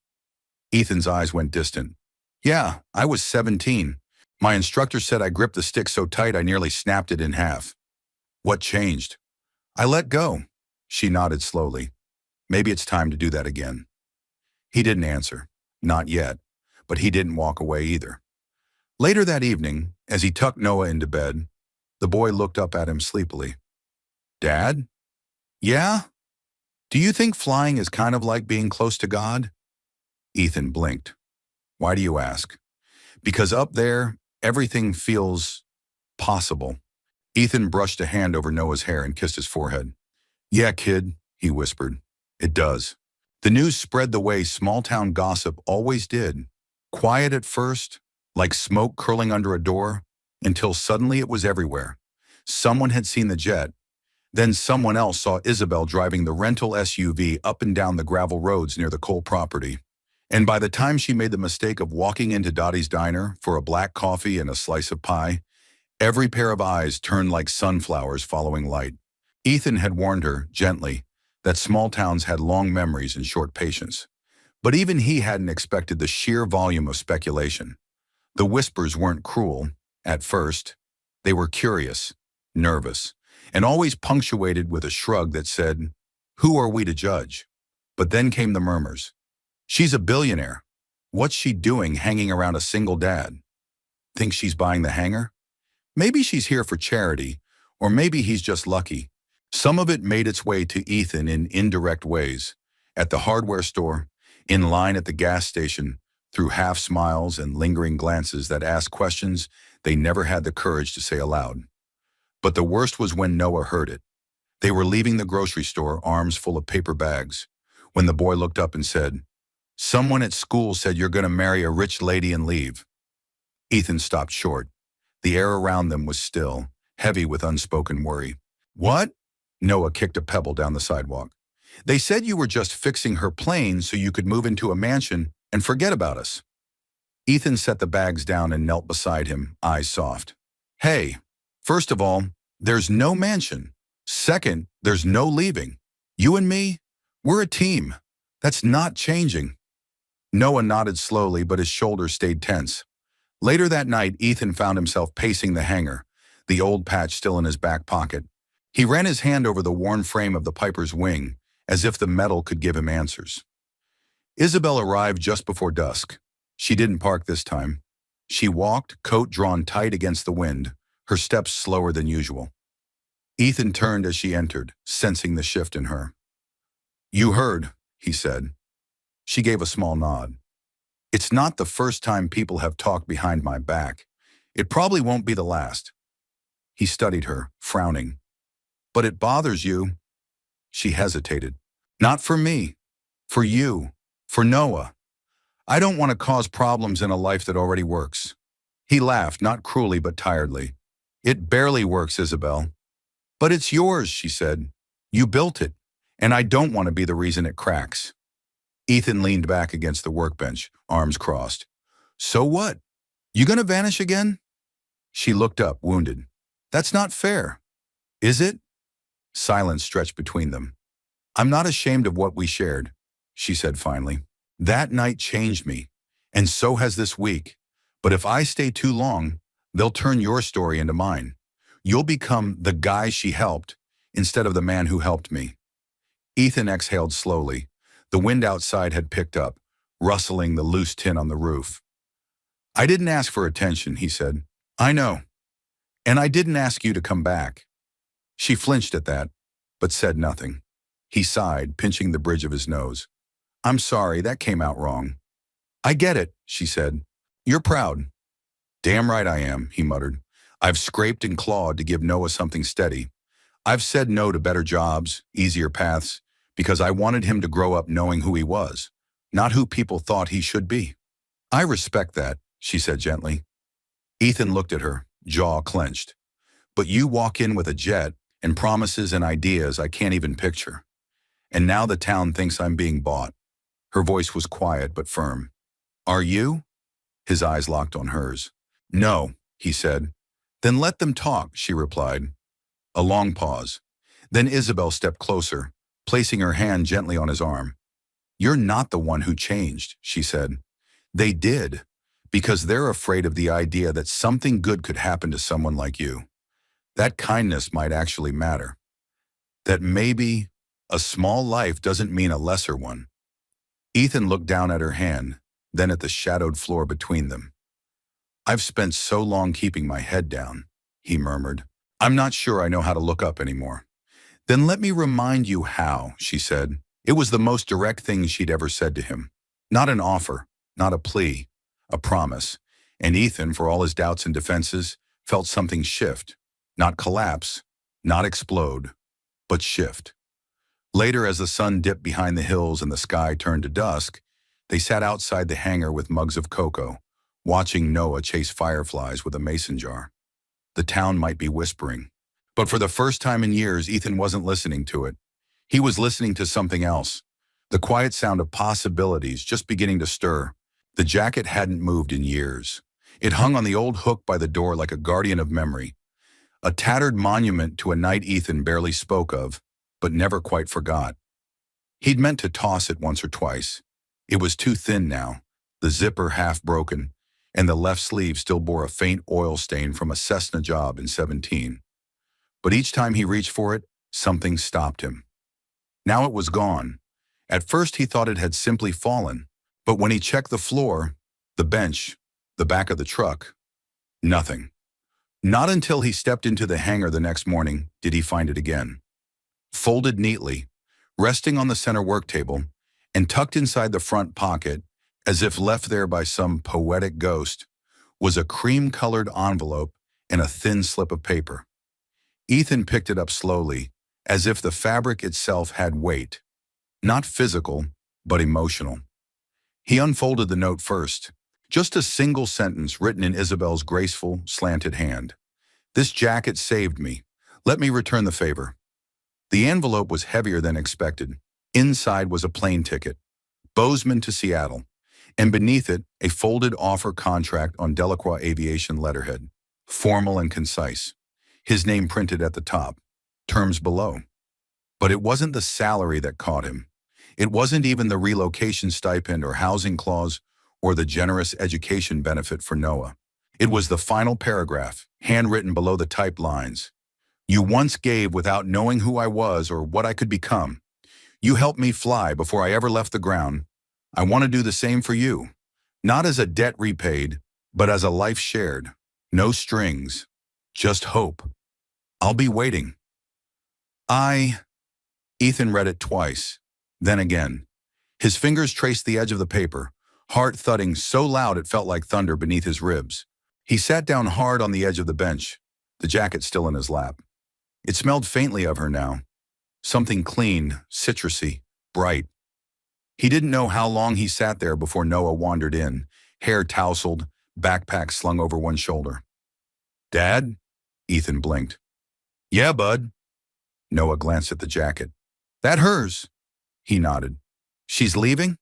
Ethan's eyes went distant. Yeah, I was 17. My instructor said I gripped the stick so tight I nearly snapped it in half. What changed? I let go. She nodded slowly. Maybe it's time to do that again. He didn't answer. Not yet. But he didn't walk away either. Later that evening, as he tucked Noah into bed, the boy looked up at him sleepily. Dad? Yeah? Do you think flying is kind of like being close to God? Ethan blinked. Why do you ask? Because up there, everything feels possible. Ethan brushed a hand over Noah's hair and kissed his forehead. Yeah, kid, he whispered. It does. The news spread the way small-town gossip always did. Quiet at first, like smoke curling under a door, until suddenly it was everywhere. Someone had seen the jet. Then someone else saw Isabel driving the rental SUV up and down the gravel roads near the Cole property. And by the time she made the mistake of walking into Dottie's diner for a black coffee and a slice of pie, every pair of eyes turned like sunflowers following light. Ethan had warned her, gently, that small towns had long memories and short patience. But even he hadn't expected the sheer volume of speculation. The whispers weren't cruel, at first. They were curious, nervous, and always punctuated with a shrug that said, "Who are we to judge?" But then came the murmurs. "She's a billionaire. What's she doing hanging around a single dad? Thinks she's buying the hangar? Maybe she's here for charity, or maybe he's just lucky." Some of it made its way to Ethan in indirect ways. At the hardware store, in line at the gas station, through half smiles and lingering glances that asked questions they never had the courage to say aloud. But the worst was when Noah heard it. They were leaving the grocery store, arms full of paper bags, when the boy looked up and said, "Someone at school said you're going to marry a rich lady and leave." Ethan stopped short. The air around them was still, heavy with unspoken worry. "What?" Noah kicked a pebble down the sidewalk. "They said you were just fixing her plane so you could move into a mansion and forget about us." Ethan set the bags down and knelt beside him, eyes soft. "Hey, first of all, there's no mansion. Second, there's no leaving. You and me, we're a team. That's not changing." Noah nodded slowly, but his shoulders stayed tense. Later that night, Ethan found himself pacing the hangar, the old patch still in his back pocket. He ran his hand over the worn frame of the Piper's wing, as if the metal could give him answers. Isabel arrived just before dusk. She didn't park this time. She walked, coat drawn tight against the wind, her steps slower than usual. Ethan turned as she entered, sensing the shift in her. "You heard," he said. She gave a small nod. "It's not the first time people have talked behind my back. It probably won't be the last." He studied her, frowning. "But it bothers you." She hesitated. "Not for me. For you. For Noah. I don't want to cause problems in a life that already works." He laughed, not cruelly but tiredly. "It barely works, Isabel." "But it's yours," she said. "You built it, and I don't want to be the reason it cracks." Ethan leaned back against the workbench, arms crossed. "So what? You gonna vanish again?" She looked up, wounded. "That's not fair." "Is it?" Silence stretched between them. "I'm not ashamed of what we shared," she said finally. "That night changed me, and so has this week. But if I stay too long, they'll turn your story into mine. You'll become the guy she helped instead of the man who helped me." Ethan exhaled slowly. The wind outside had picked up, rustling the loose tin on the roof. "I didn't ask for attention," he said. "I know. And I didn't ask you to come back." She flinched at that, but said nothing. He sighed, pinching the bridge of his nose. "I'm sorry, that came out wrong." "I get it," she said. "You're proud." "Damn right I am," he muttered. "I've scraped and clawed to give Noah something steady. I've said no to better jobs, easier paths, because I wanted him to grow up knowing who he was, not who people thought he should be." "I respect that," she said gently. Ethan looked at her, jaw clenched. "But you walk in with a jet and promises and ideas I can't even picture. And now the town thinks I'm being bought." Her voice was quiet but firm. "Are you?" His eyes locked on hers. "No," he said. "Then let them talk," she replied. A long pause. Then Isabel stepped closer, placing her hand gently on his arm. "You're not the one who changed," she said. "They did, because they're afraid of the idea that something good could happen to someone like you. That kindness might actually matter. That maybe a small life doesn't mean a lesser one." Ethan looked down at her hand, then at the shadowed floor between them. "I've spent so long keeping my head down," he murmured. "I'm not sure I know how to look up anymore." "Then let me remind you how," she said. It was the most direct thing she'd ever said to him. Not an offer, not a plea, a promise. And Ethan, for all his doubts and defenses, felt something shift. Not collapse, not explode, but shift. Later, as the sun dipped behind the hills and the sky turned to dusk, they sat outside the hangar with mugs of cocoa, watching Noah chase fireflies with a mason jar. The town might be whispering. But for the first time in years, Ethan wasn't listening to it. He was listening to something else. The quiet sound of possibilities just beginning to stir. The jacket hadn't moved in years. It hung on the old hook by the door like a guardian of memory, a tattered monument to a night Ethan barely spoke of, but never quite forgot. He'd meant to toss it once or twice. It was too thin now, the zipper half broken, and the left sleeve still bore a faint oil stain from a Cessna job in 17. But each time he reached for it, something stopped him. Now it was gone. At first he thought it had simply fallen, but when he checked the floor, the bench, the back of the truck, nothing. Not until he stepped into the hangar the next morning did he find it again. Folded neatly, resting on the center work table, and tucked inside the front pocket, as if left there by some poetic ghost, was a cream-colored envelope and a thin slip of paper. Ethan picked it up slowly, as if the fabric itself had weight, not physical, but emotional. He unfolded the note first, just a single sentence written in Isabel's graceful, slanted hand. "This jacket saved me. Let me return the favor." The envelope was heavier than expected. Inside was a plane ticket, Bozeman to Seattle, and beneath it, a folded offer contract on Delacroix Aviation letterhead, formal and concise. His name printed at the top, terms below. But it wasn't the salary that caught him. It wasn't even the relocation stipend or housing clause or the generous education benefit for Noah. It was the final paragraph, handwritten below the typed lines. "You once gave without knowing who I was or what I could become. You helped me fly before I ever left the ground. I want to do the same for you. Not as a debt repaid, but as a life shared. No strings, just hope. I'll be waiting." Ethan read it twice, then again. His fingers traced the edge of the paper, heart thudding so loud it felt like thunder beneath his ribs. He sat down hard on the edge of the bench, the jacket still in his lap. It smelled faintly of her now. Something clean, citrusy, bright. He didn't know how long he sat there before Noah wandered in, hair tousled, backpack slung over one shoulder. "Dad?" Ethan blinked. "Yeah, bud." Noah glanced at the jacket. "That hers?" He nodded. "She's leaving?"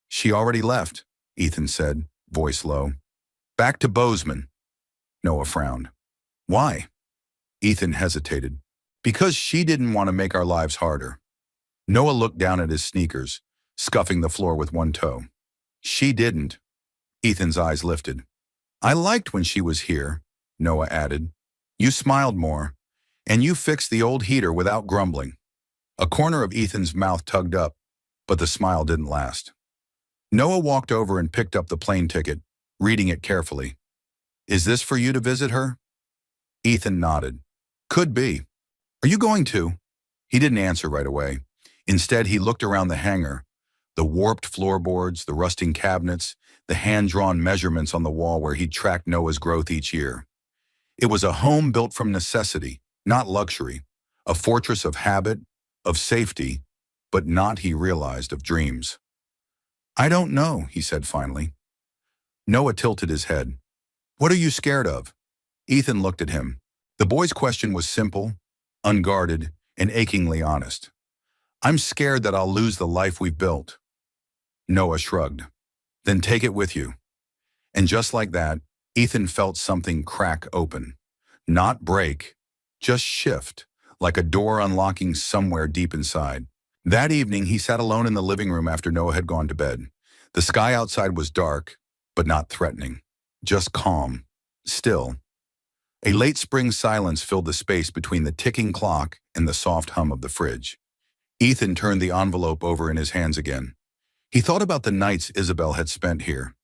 "She already left," Ethan said, voice low. "Back to Bozeman." Noah frowned. "Why?" Ethan hesitated. "Because she didn't want to make our lives harder." Noah looked down at his sneakers, scuffing the floor with one toe. "She didn't." Ethan's eyes lifted. "I liked when she was here," Noah added. "You smiled more, and you fixed the old heater without grumbling." A corner of Ethan's mouth tugged up, but the smile didn't last. Noah walked over and picked up the plane ticket, reading it carefully. "Is this for you to visit her?" Ethan nodded. "Could be. Are you going to?" He didn't answer right away. Instead, he looked around the hangar, the warped floorboards, the rusting cabinets, the hand-drawn measurements on the wall where he'd tracked Noah's growth each year. It was a home built from necessity, not luxury, a fortress of habit, of safety, but not, he realized, of dreams. "I don't know," he said finally. Noah tilted his head. "What are you scared of?" Ethan looked at him. The boy's question was simple, unguarded, and achingly honest. "I'm scared that I'll lose the life we've built." Noah shrugged. "Then take it with you." And just like that, Ethan felt something crack open. Not break, just shift, like a door unlocking somewhere deep inside. That evening, he sat alone in the living room after Noah had gone to bed. The sky outside was dark, but not threatening. Just calm, still. A late spring silence filled the space between the ticking clock and the soft hum of the fridge. Ethan turned the envelope over in his hands again. He thought about the nights Isabel had spent here,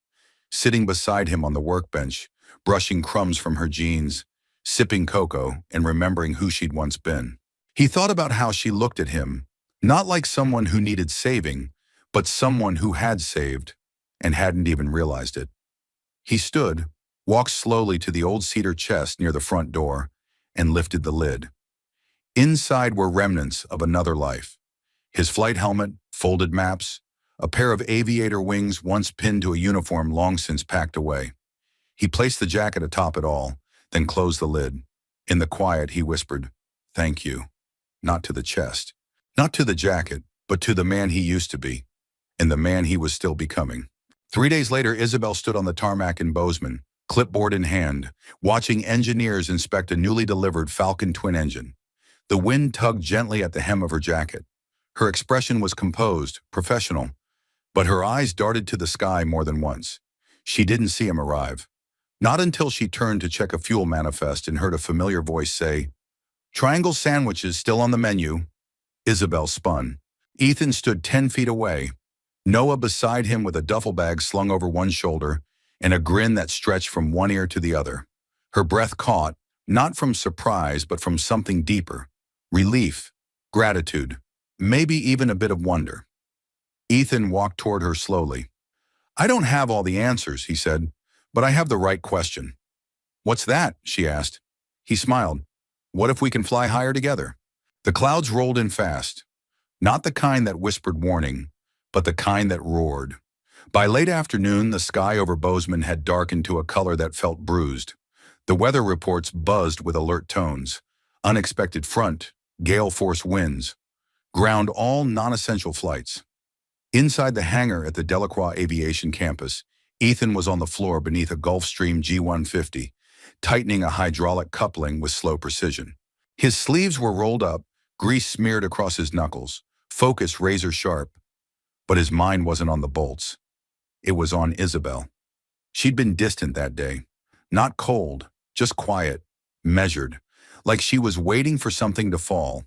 sitting beside him on the workbench, brushing crumbs from her jeans, sipping cocoa, and remembering who she'd once been. He thought about how she looked at him, not like someone who needed saving, but someone who had saved and hadn't even realized it. He stood, walked slowly to the old cedar chest near the front door, and lifted the lid. Inside were remnants of another life. His flight helmet, folded maps, a pair of aviator wings once pinned to a uniform long since packed away. He placed the jacket atop it all, then closed the lid. In the quiet, he whispered, "Thank you." Not to the chest, not to the jacket, but to the man he used to be, and the man he was still becoming. 3 days later, Isabel stood on the tarmac in Bozeman, clipboard in hand, watching engineers inspect a newly delivered Falcon twin engine. The wind tugged gently at the hem of her jacket. Her expression was composed, professional, but her eyes darted to the sky more than once. She didn't see him arrive. Not until she turned to check a fuel manifest and heard a familiar voice say, "Triangle sandwiches still on the menu." Isabel spun. Ethan stood 10 feet away, Noah beside him with a duffel bag slung over one shoulder and a grin that stretched from one ear to the other. Her breath caught, not from surprise, but from something deeper. Relief, gratitude, maybe even a bit of wonder. Ethan walked toward her slowly. "I don't have all the answers," he said, "but I have the right question." "What's that?" she asked. He smiled. "What if we can fly higher together?" The clouds rolled in fast. Not the kind that whispered warning, but the kind that roared. By late afternoon, the sky over Bozeman had darkened to a color that felt bruised. The weather reports buzzed with alert tones. Unexpected front, gale force winds, ground all non-essential flights. Inside the hangar at the Delacroix Aviation Campus, Ethan was on the floor beneath a Gulfstream G150, tightening a hydraulic coupling with slow precision. His sleeves were rolled up, grease smeared across his knuckles, focus razor sharp. But his mind wasn't on the bolts. It was on Isabel. She'd been distant that day. Not cold, just quiet, measured, like she was waiting for something to fall.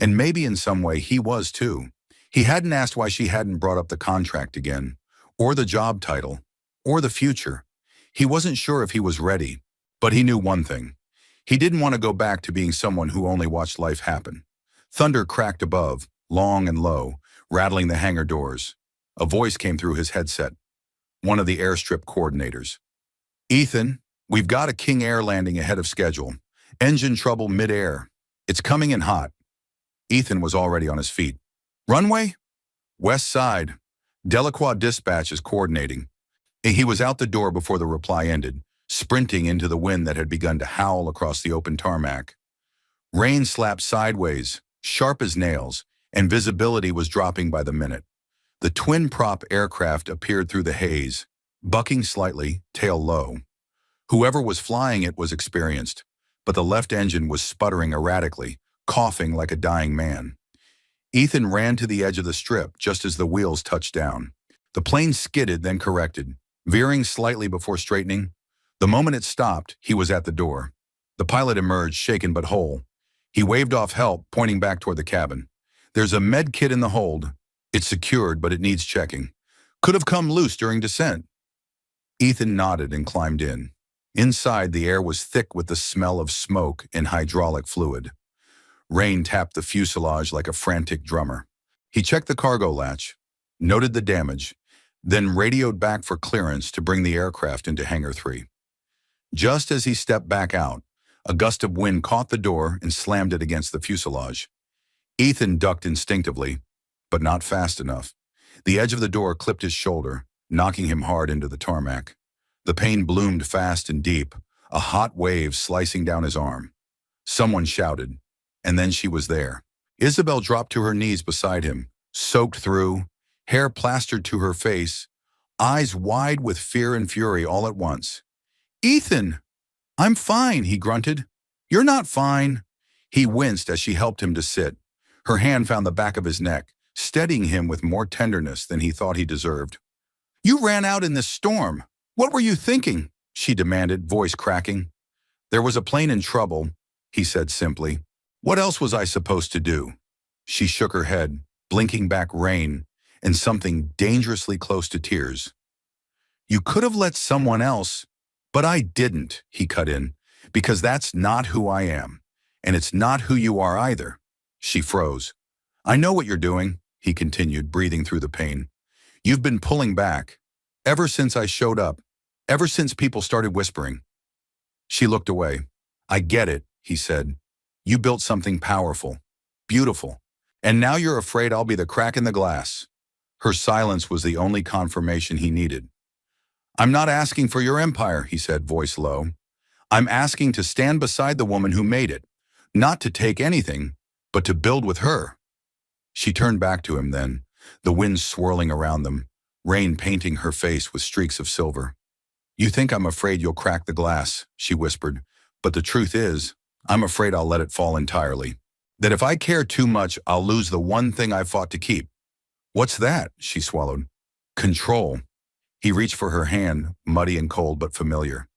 And maybe in some way he was too. He hadn't asked why she hadn't brought up the contract again, or the job title, or the future. He wasn't sure if he was ready, but he knew one thing. He didn't want to go back to being someone who only watched life happen. Thunder cracked above, long and low, rattling the hangar doors. A voice came through his headset, one of the airstrip coordinators. "Ethan, we've got a King Air landing ahead of schedule. Engine trouble mid-air. It's coming in hot." Ethan was already on his feet. "Runway?" "West side. Delacroix Dispatch is coordinating." He was out the door before the reply ended, sprinting into the wind that had begun to howl across the open tarmac. Rain slapped sideways, sharp as nails, and visibility was dropping by the minute. The twin-prop aircraft appeared through the haze, bucking slightly, tail low. Whoever was flying it was experienced, but the left engine was sputtering erratically, coughing like a dying man. Ethan ran to the edge of the strip just as the wheels touched down. The plane skidded, then corrected, veering slightly before straightening. The moment it stopped, he was at the door. The pilot emerged, shaken but whole. He waved off help, pointing back toward the cabin. "There's a med kit in the hold. It's secured, but it needs checking. Could have come loose during descent." Ethan nodded and climbed in. Inside, the air was thick with the smell of smoke and hydraulic fluid. Rain tapped the fuselage like a frantic drummer. He checked the cargo latch, noted the damage, then radioed back for clearance to bring the aircraft into Hangar 3. Just as he stepped back out, a gust of wind caught the door and slammed it against the fuselage. Ethan ducked instinctively, but not fast enough. The edge of the door clipped his shoulder, knocking him hard into the tarmac. The pain bloomed fast and deep, a hot wave slicing down his arm. Someone shouted, and then she was there. Isabel dropped to her knees beside him, soaked through, hair plastered to her face, eyes wide with fear and fury all at once. "Ethan!" "I'm fine," he grunted. "You're not fine." He winced as she helped him to sit. Her hand found the back of his neck, steadying him with more tenderness than he thought he deserved. "You ran out in this storm. What were you thinking?" she demanded, voice cracking. "There was a plane in trouble," he said simply. "What else was I supposed to do?" She shook her head, blinking back rain and something dangerously close to tears. "You could have let someone else, but I didn't," he cut in, "because that's not who I am, and it's not who you are either." She froze. "I know what you're doing," he continued, breathing through the pain. "You've been pulling back. Ever since I showed up. Ever since people started whispering." She looked away. "I get it," he said. "You built something powerful, beautiful, And now you're afraid I'll be the crack in the glass." Her silence was the only confirmation he needed. "I'm not asking for your empire," he said, voice low. "I'm asking to stand beside the woman who made it, not to take anything, but to build with her." She turned back to him then, the wind swirling around them, rain painting her face with streaks of silver. "You think I'm afraid you'll crack the glass," she whispered, "but the truth is, I'm afraid I'll let it fall entirely. That if I care too much, I'll lose the one thing I fought to keep." "What's that?" she swallowed. "Control." He reached for her hand, muddy and cold but familiar.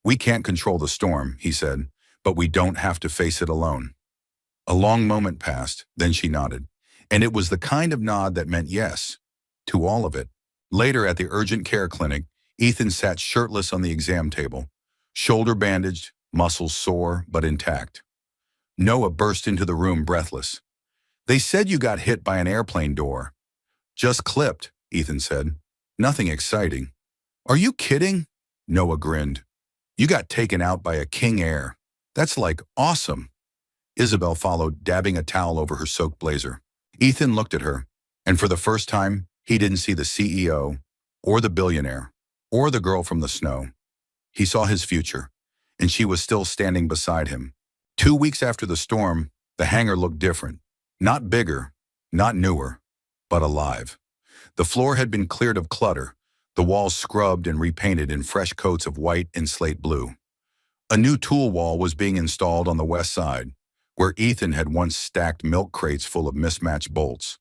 "We can't control the storm," he said, "but we don't have to face it alone." A long moment passed, then she nodded. And it was the kind of nod that meant yes, to all of it. Later at the urgent care clinic, Ethan sat shirtless on the exam table, shoulder bandaged, muscles sore but intact. Noah burst into the room breathless. "They said you got hit by an airplane door." "Just clipped," Ethan said. "Nothing exciting." "Are you kidding?" Noah grinned. "You got taken out by a King Air. That's like awesome." Isabel followed, dabbing a towel over her soaked blazer. Ethan looked at her, and for the first time, he didn't see the CEO, or the billionaire, or the girl from the snow. He saw his future, and she was still standing beside him. 2 weeks after the storm, the hangar looked different. Not bigger, not newer, but alive. The floor had been cleared of clutter, the walls scrubbed and repainted in fresh coats of white and slate blue. A new tool wall was being installed on the west side, where Ethan had once stacked milk crates full of mismatched bolts.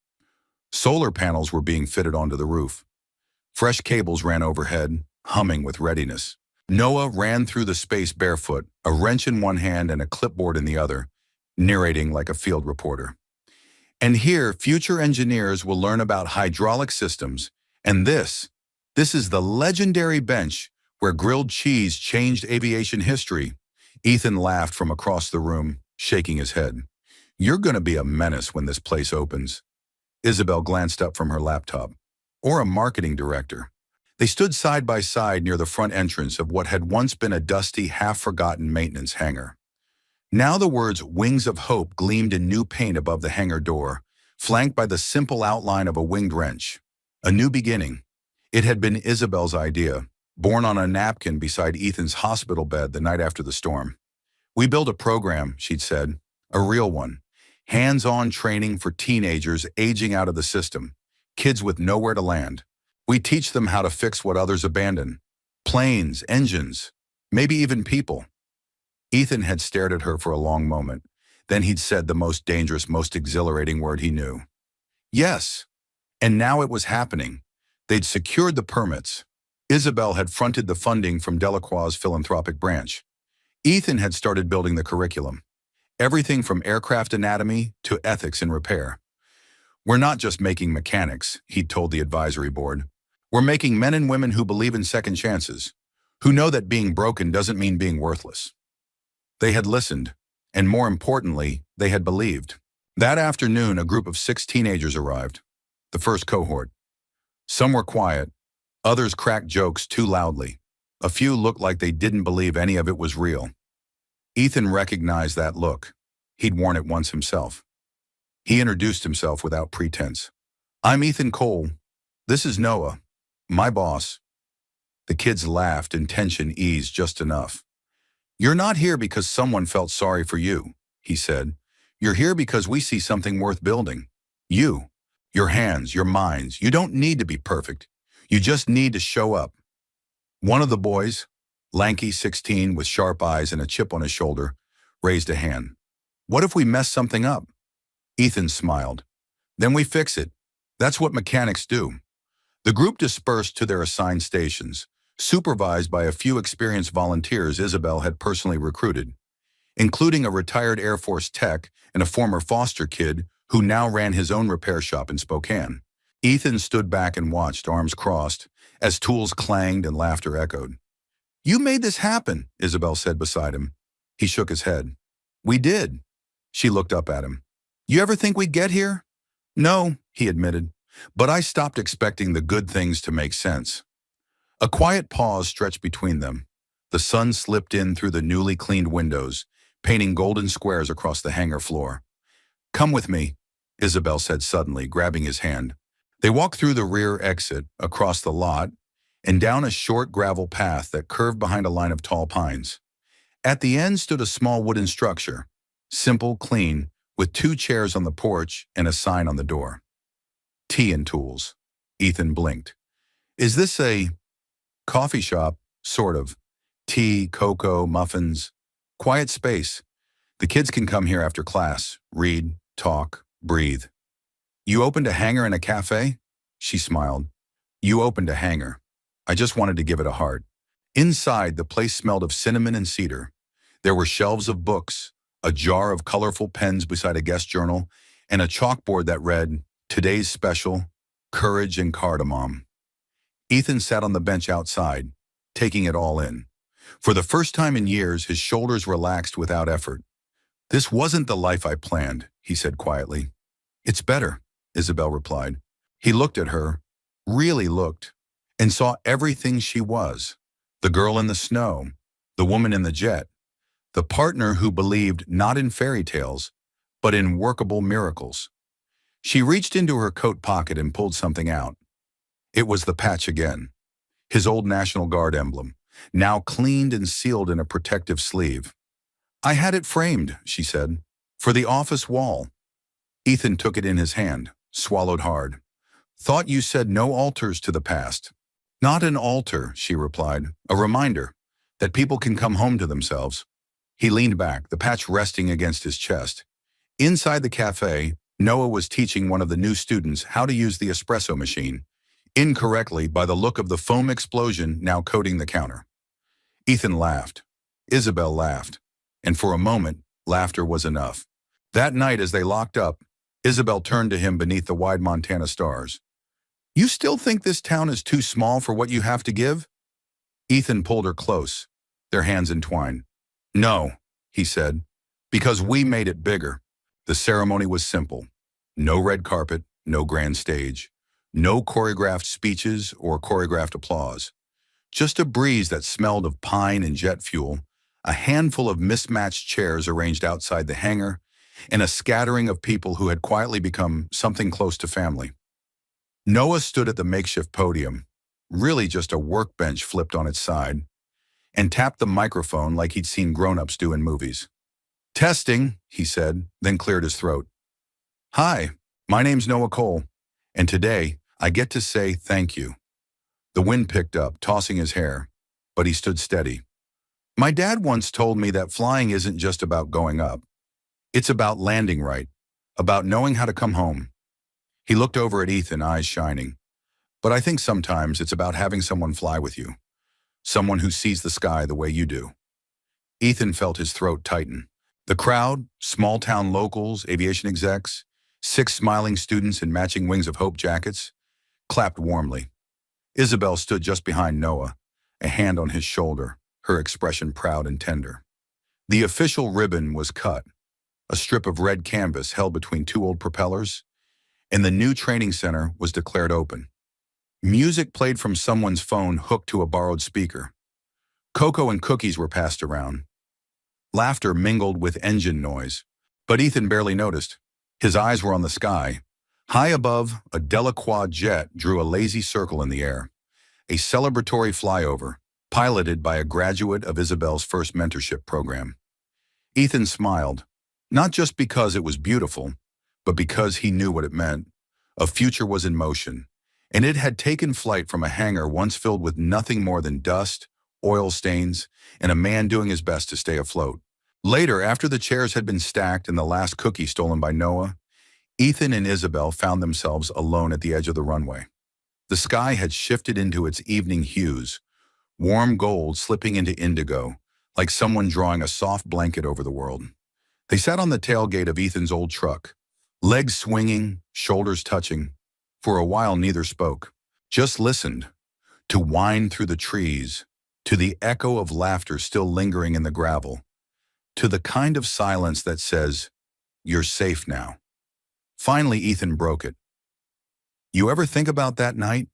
Solar panels were being fitted onto the roof. Fresh cables ran overhead, humming with readiness. Noah ran through the space barefoot, a wrench in one hand and a clipboard in the other, narrating like a field reporter. "And here, future engineers will learn about hydraulic systems, and this is the legendary bench where grilled cheese changed aviation history." Ethan laughed from across the room, shaking his head. "You're going to be a menace when this place opens." Isabel glanced up from her laptop. "Or a marketing director." They stood side by side near the front entrance of what had once been a dusty, half-forgotten maintenance hangar. Now the words "Wings of Hope" gleamed in new paint above the hangar door, flanked by the simple outline of a winged wrench. A new beginning. It had been Isabel's idea, born on a napkin beside Ethan's hospital bed the night after the storm. "We built a program," she'd said, "a real one. Hands-on training for teenagers aging out of the system, kids with nowhere to land. We teach them how to fix what others abandon. Planes, engines, maybe even people." Ethan had stared at her for a long moment. Then he'd said the most dangerous, most exhilarating word he knew. Yes. And now it was happening. They'd secured the permits. Isabel had fronted the funding from Delacroix's philanthropic branch. Ethan had started building the curriculum. Everything from aircraft anatomy to ethics in repair. "We're not just making mechanics," he'd told the advisory board. "We're making men and women who believe in second chances, who know that being broken doesn't mean being worthless." They had listened, and more importantly, they had believed. That afternoon, a group of 6 teenagers arrived, the first cohort. Some were quiet, others cracked jokes too loudly. A few looked like they didn't believe any of it was real. Ethan recognized that look. He'd worn it once himself. He introduced himself without pretense. "I'm Ethan Cole. This is Noah, my boss." The kids laughed and tension eased just enough. "You're not here because someone felt sorry for you," he said. "You're here because we see something worth building. You, your hands, your minds. You don't need to be perfect. You just need to show up." One of the boys, lanky 16 with sharp eyes and a chip on his shoulder, raised a hand. "What if we mess something up?" Ethan smiled. "Then we fix it. That's what mechanics do." The group dispersed to their assigned stations, supervised by a few experienced volunteers Isabel had personally recruited, including a retired Air Force tech and a former foster kid who now ran his own repair shop in Spokane. Ethan stood back and watched, arms crossed, as tools clanged and laughter echoed. "You made this happen," Isabel said beside him. He shook his head. "We did." She looked up at him. "You ever think we'd get here?" "No," he admitted, "but I stopped expecting the good things to make sense." A quiet pause stretched between them. The sun slipped in through the newly cleaned windows, painting golden squares across the hangar floor. "Come with me." Isabel said suddenly, grabbing his hand. They walked through the rear exit, across the lot, and down a short gravel path that curved behind a line of tall pines. At the end stood a small wooden structure, simple, clean, with 2 chairs on the porch and a sign on the door. Tea and tools. Ethan blinked. Is this a coffee shop? Sort of. Tea, cocoa, muffins. Quiet space. The kids can come here after class, read, talk, breathe. You opened a hangar in a cafe? She smiled. You opened a hangar. I just wanted to give it a heart. Inside, the place smelled of cinnamon and cedar. There were shelves of books, a jar of colorful pens beside a guest journal, and a chalkboard that read, Today's Special, Courage and Cardamom. Ethan sat on the bench outside, taking it all in. For the first time in years, his shoulders relaxed without effort. This wasn't the life I planned, he said quietly. It's better, Isabel replied. He looked at her, really looked, and saw everything she was. The girl in the snow, the woman in the jet, the partner who believed not in fairy tales, but in workable miracles. She reached into her coat pocket and pulled something out. It was the patch again, his old National Guard emblem, now cleaned and sealed in a protective sleeve. I had it framed, she said, for the office wall. Ethan took it in his hand, swallowed hard. Thought you said no altars to the past. Not an altar, she replied, a reminder that people can come home to themselves. He leaned back, the patch resting against his chest. Inside the cafe, Noah was teaching one of the new students how to use the espresso machine, incorrectly by the look of the foam explosion now coating the counter. Ethan laughed. Isabel laughed. And for a moment, laughter was enough. That night, as they locked up, Isabel turned to him beneath the wide Montana stars. You still think this town is too small for what you have to give? Ethan pulled her close, their hands entwined. No, he said, because we made it bigger. The ceremony was simple. No red carpet, no grand stage, no choreographed speeches or choreographed applause. Just a breeze that smelled of pine and jet fuel, a handful of mismatched chairs arranged outside the hangar, and a scattering of people who had quietly become something close to family. Noah stood at the makeshift podium, really just a workbench flipped on its side, and tapped the microphone like he'd seen grown-ups do in movies. Testing, he said, then cleared his throat. Hi, my name's Noah Cole, and today I get to say thank you. The wind picked up, tossing his hair, but he stood steady. My dad once told me that flying isn't just about going up. It's about landing right, about knowing how to come home. He looked over at Ethan, eyes shining. But I think sometimes it's about having someone fly with you, someone who sees the sky the way you do. Ethan felt his throat tighten. The crowd, small-town locals, aviation execs, 6 smiling students in matching Wings of Hope jackets, clapped warmly. Isabel stood just behind Noah, a hand on his shoulder, her expression proud and tender. The official ribbon was cut, a strip of red canvas held between 2 old propellers, and the new training center was declared open. Music played from someone's phone hooked to a borrowed speaker. Cocoa and cookies were passed around. Laughter mingled with engine noise, but Ethan barely noticed. His eyes were on the sky. High above, a Delacroix jet drew a lazy circle in the air, a celebratory flyover, piloted by a graduate of Isabel's first mentorship program. Ethan smiled, not just because it was beautiful, but because he knew what it meant. A future was in motion, and it had taken flight from a hangar once filled with nothing more than dust, oil stains, and a man doing his best to stay afloat. Later, after the chairs had been stacked and the last cookie stolen by Noah, Ethan and Isabel found themselves alone at the edge of the runway. The sky had shifted into its evening hues, warm gold slipping into indigo, like someone drawing a soft blanket over the world. They sat on the tailgate of Ethan's old truck, legs swinging, shoulders touching. For a while, neither spoke, just listened, to wind through the trees, to the echo of laughter still lingering in the gravel, to the kind of silence that says, "You're safe now." Finally, Ethan broke it. You ever think about that night?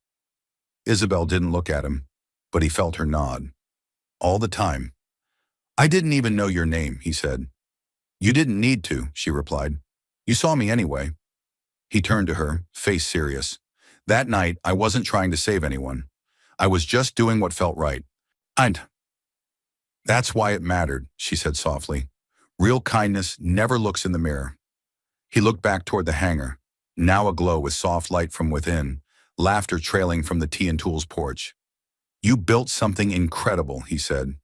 Isabel didn't look at him, but he felt her nod. All the time. I didn't even know your name, he said. You didn't need to, she replied. You saw me anyway. He turned to her, face serious. That night, I wasn't trying to save anyone. I was just doing what felt right. And that's why it mattered, she said softly. Real kindness never looks in the mirror. He looked back toward the hangar, now aglow with soft light from within, laughter trailing from the tea and tools porch. You built something incredible, he said.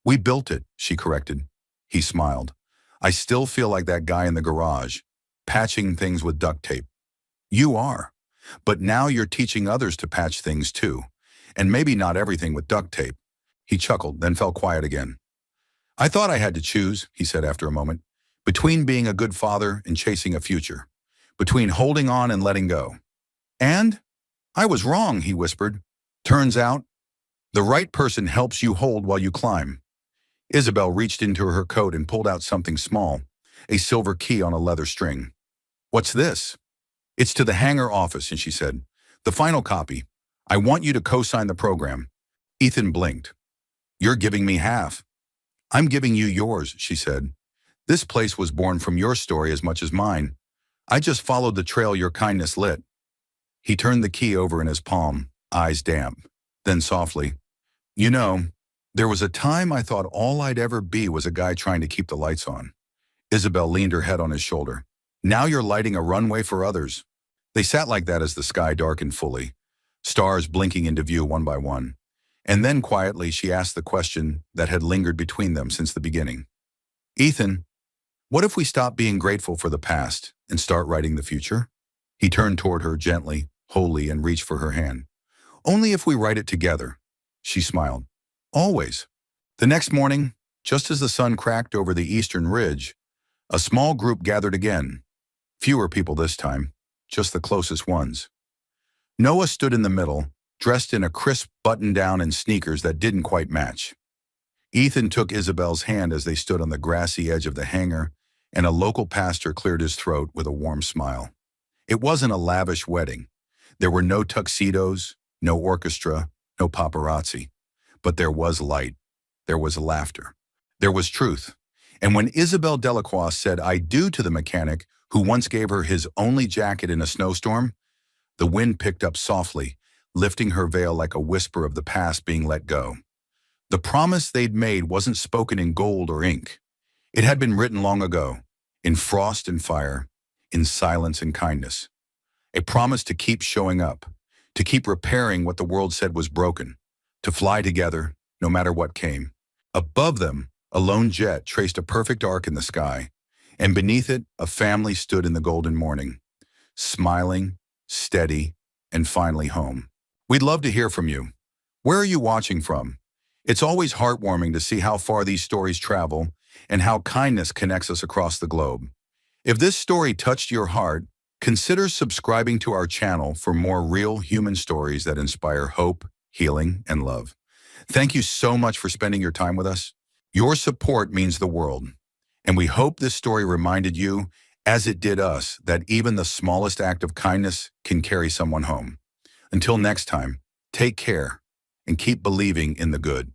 We built it, she corrected. He smiled. I still feel like that guy in the garage, patching things with duct tape. You are. But now you're teaching others to patch things too. And maybe not everything with duct tape. He chuckled, then fell quiet again. I thought I had to choose, he said after a moment, between being a good father and chasing a future, between holding on and letting go. And I was wrong, he whispered. Turns out, the right person helps you hold while you climb. Isabel reached into her coat and pulled out something small, a silver key on a leather string. What's this? It's to the hangar office, and she said, the final copy. I want you to co-sign the program. Ethan blinked. You're giving me half. I'm giving you yours, she said. This place was born from your story as much as mine. I just followed the trail your kindness lit. He turned the key over in his palm, eyes damp. Then softly, you know, there was a time I thought all I'd ever be was a guy trying to keep the lights on. Isabel leaned her head on his shoulder. Now you're lighting a runway for others. They sat like that as the sky darkened fully, stars blinking into view one by one. And then quietly she asked the question that had lingered between them since the beginning. Ethan, what if we stop being grateful for the past and start writing the future? He turned toward her gently, wholly, and reached for her hand. Only if we write it together. She smiled. Always. The next morning, just as the sun cracked over the eastern ridge, a small group gathered again. Fewer people this time, just the closest ones. Noah stood in the middle, dressed in a crisp button-down and sneakers that didn't quite match. Ethan took Isabel's hand as they stood on the grassy edge of the hangar, and a local pastor cleared his throat with a warm smile. It wasn't a lavish wedding. There were no tuxedos, no orchestra, no paparazzi. But there was light. There was laughter. There was truth. And when Isabel Delacroix said I do to the mechanic who once gave her his only jacket in a snowstorm, the wind picked up softly, lifting her veil like a whisper of the past being let go. The promise they'd made wasn't spoken in gold or ink. It had been written long ago, in frost and fire, in silence and kindness. A promise to keep showing up, to keep repairing what the world said was broken, to fly together, no matter what came. Above them, a lone jet traced a perfect arc in the sky, and beneath it, a family stood in the golden morning, smiling, steady, and finally home. We'd love to hear from you. Where are you watching from? It's always heartwarming to see how far these stories travel and how kindness connects us across the globe. If this story touched your heart, consider subscribing to our channel for more real human stories that inspire hope, healing, and love. Thank you so much for spending your time with us. Your support means the world, and we hope this story reminded you, as it did us, that even the smallest act of kindness can carry someone home. Until next time, take care and keep believing in the good.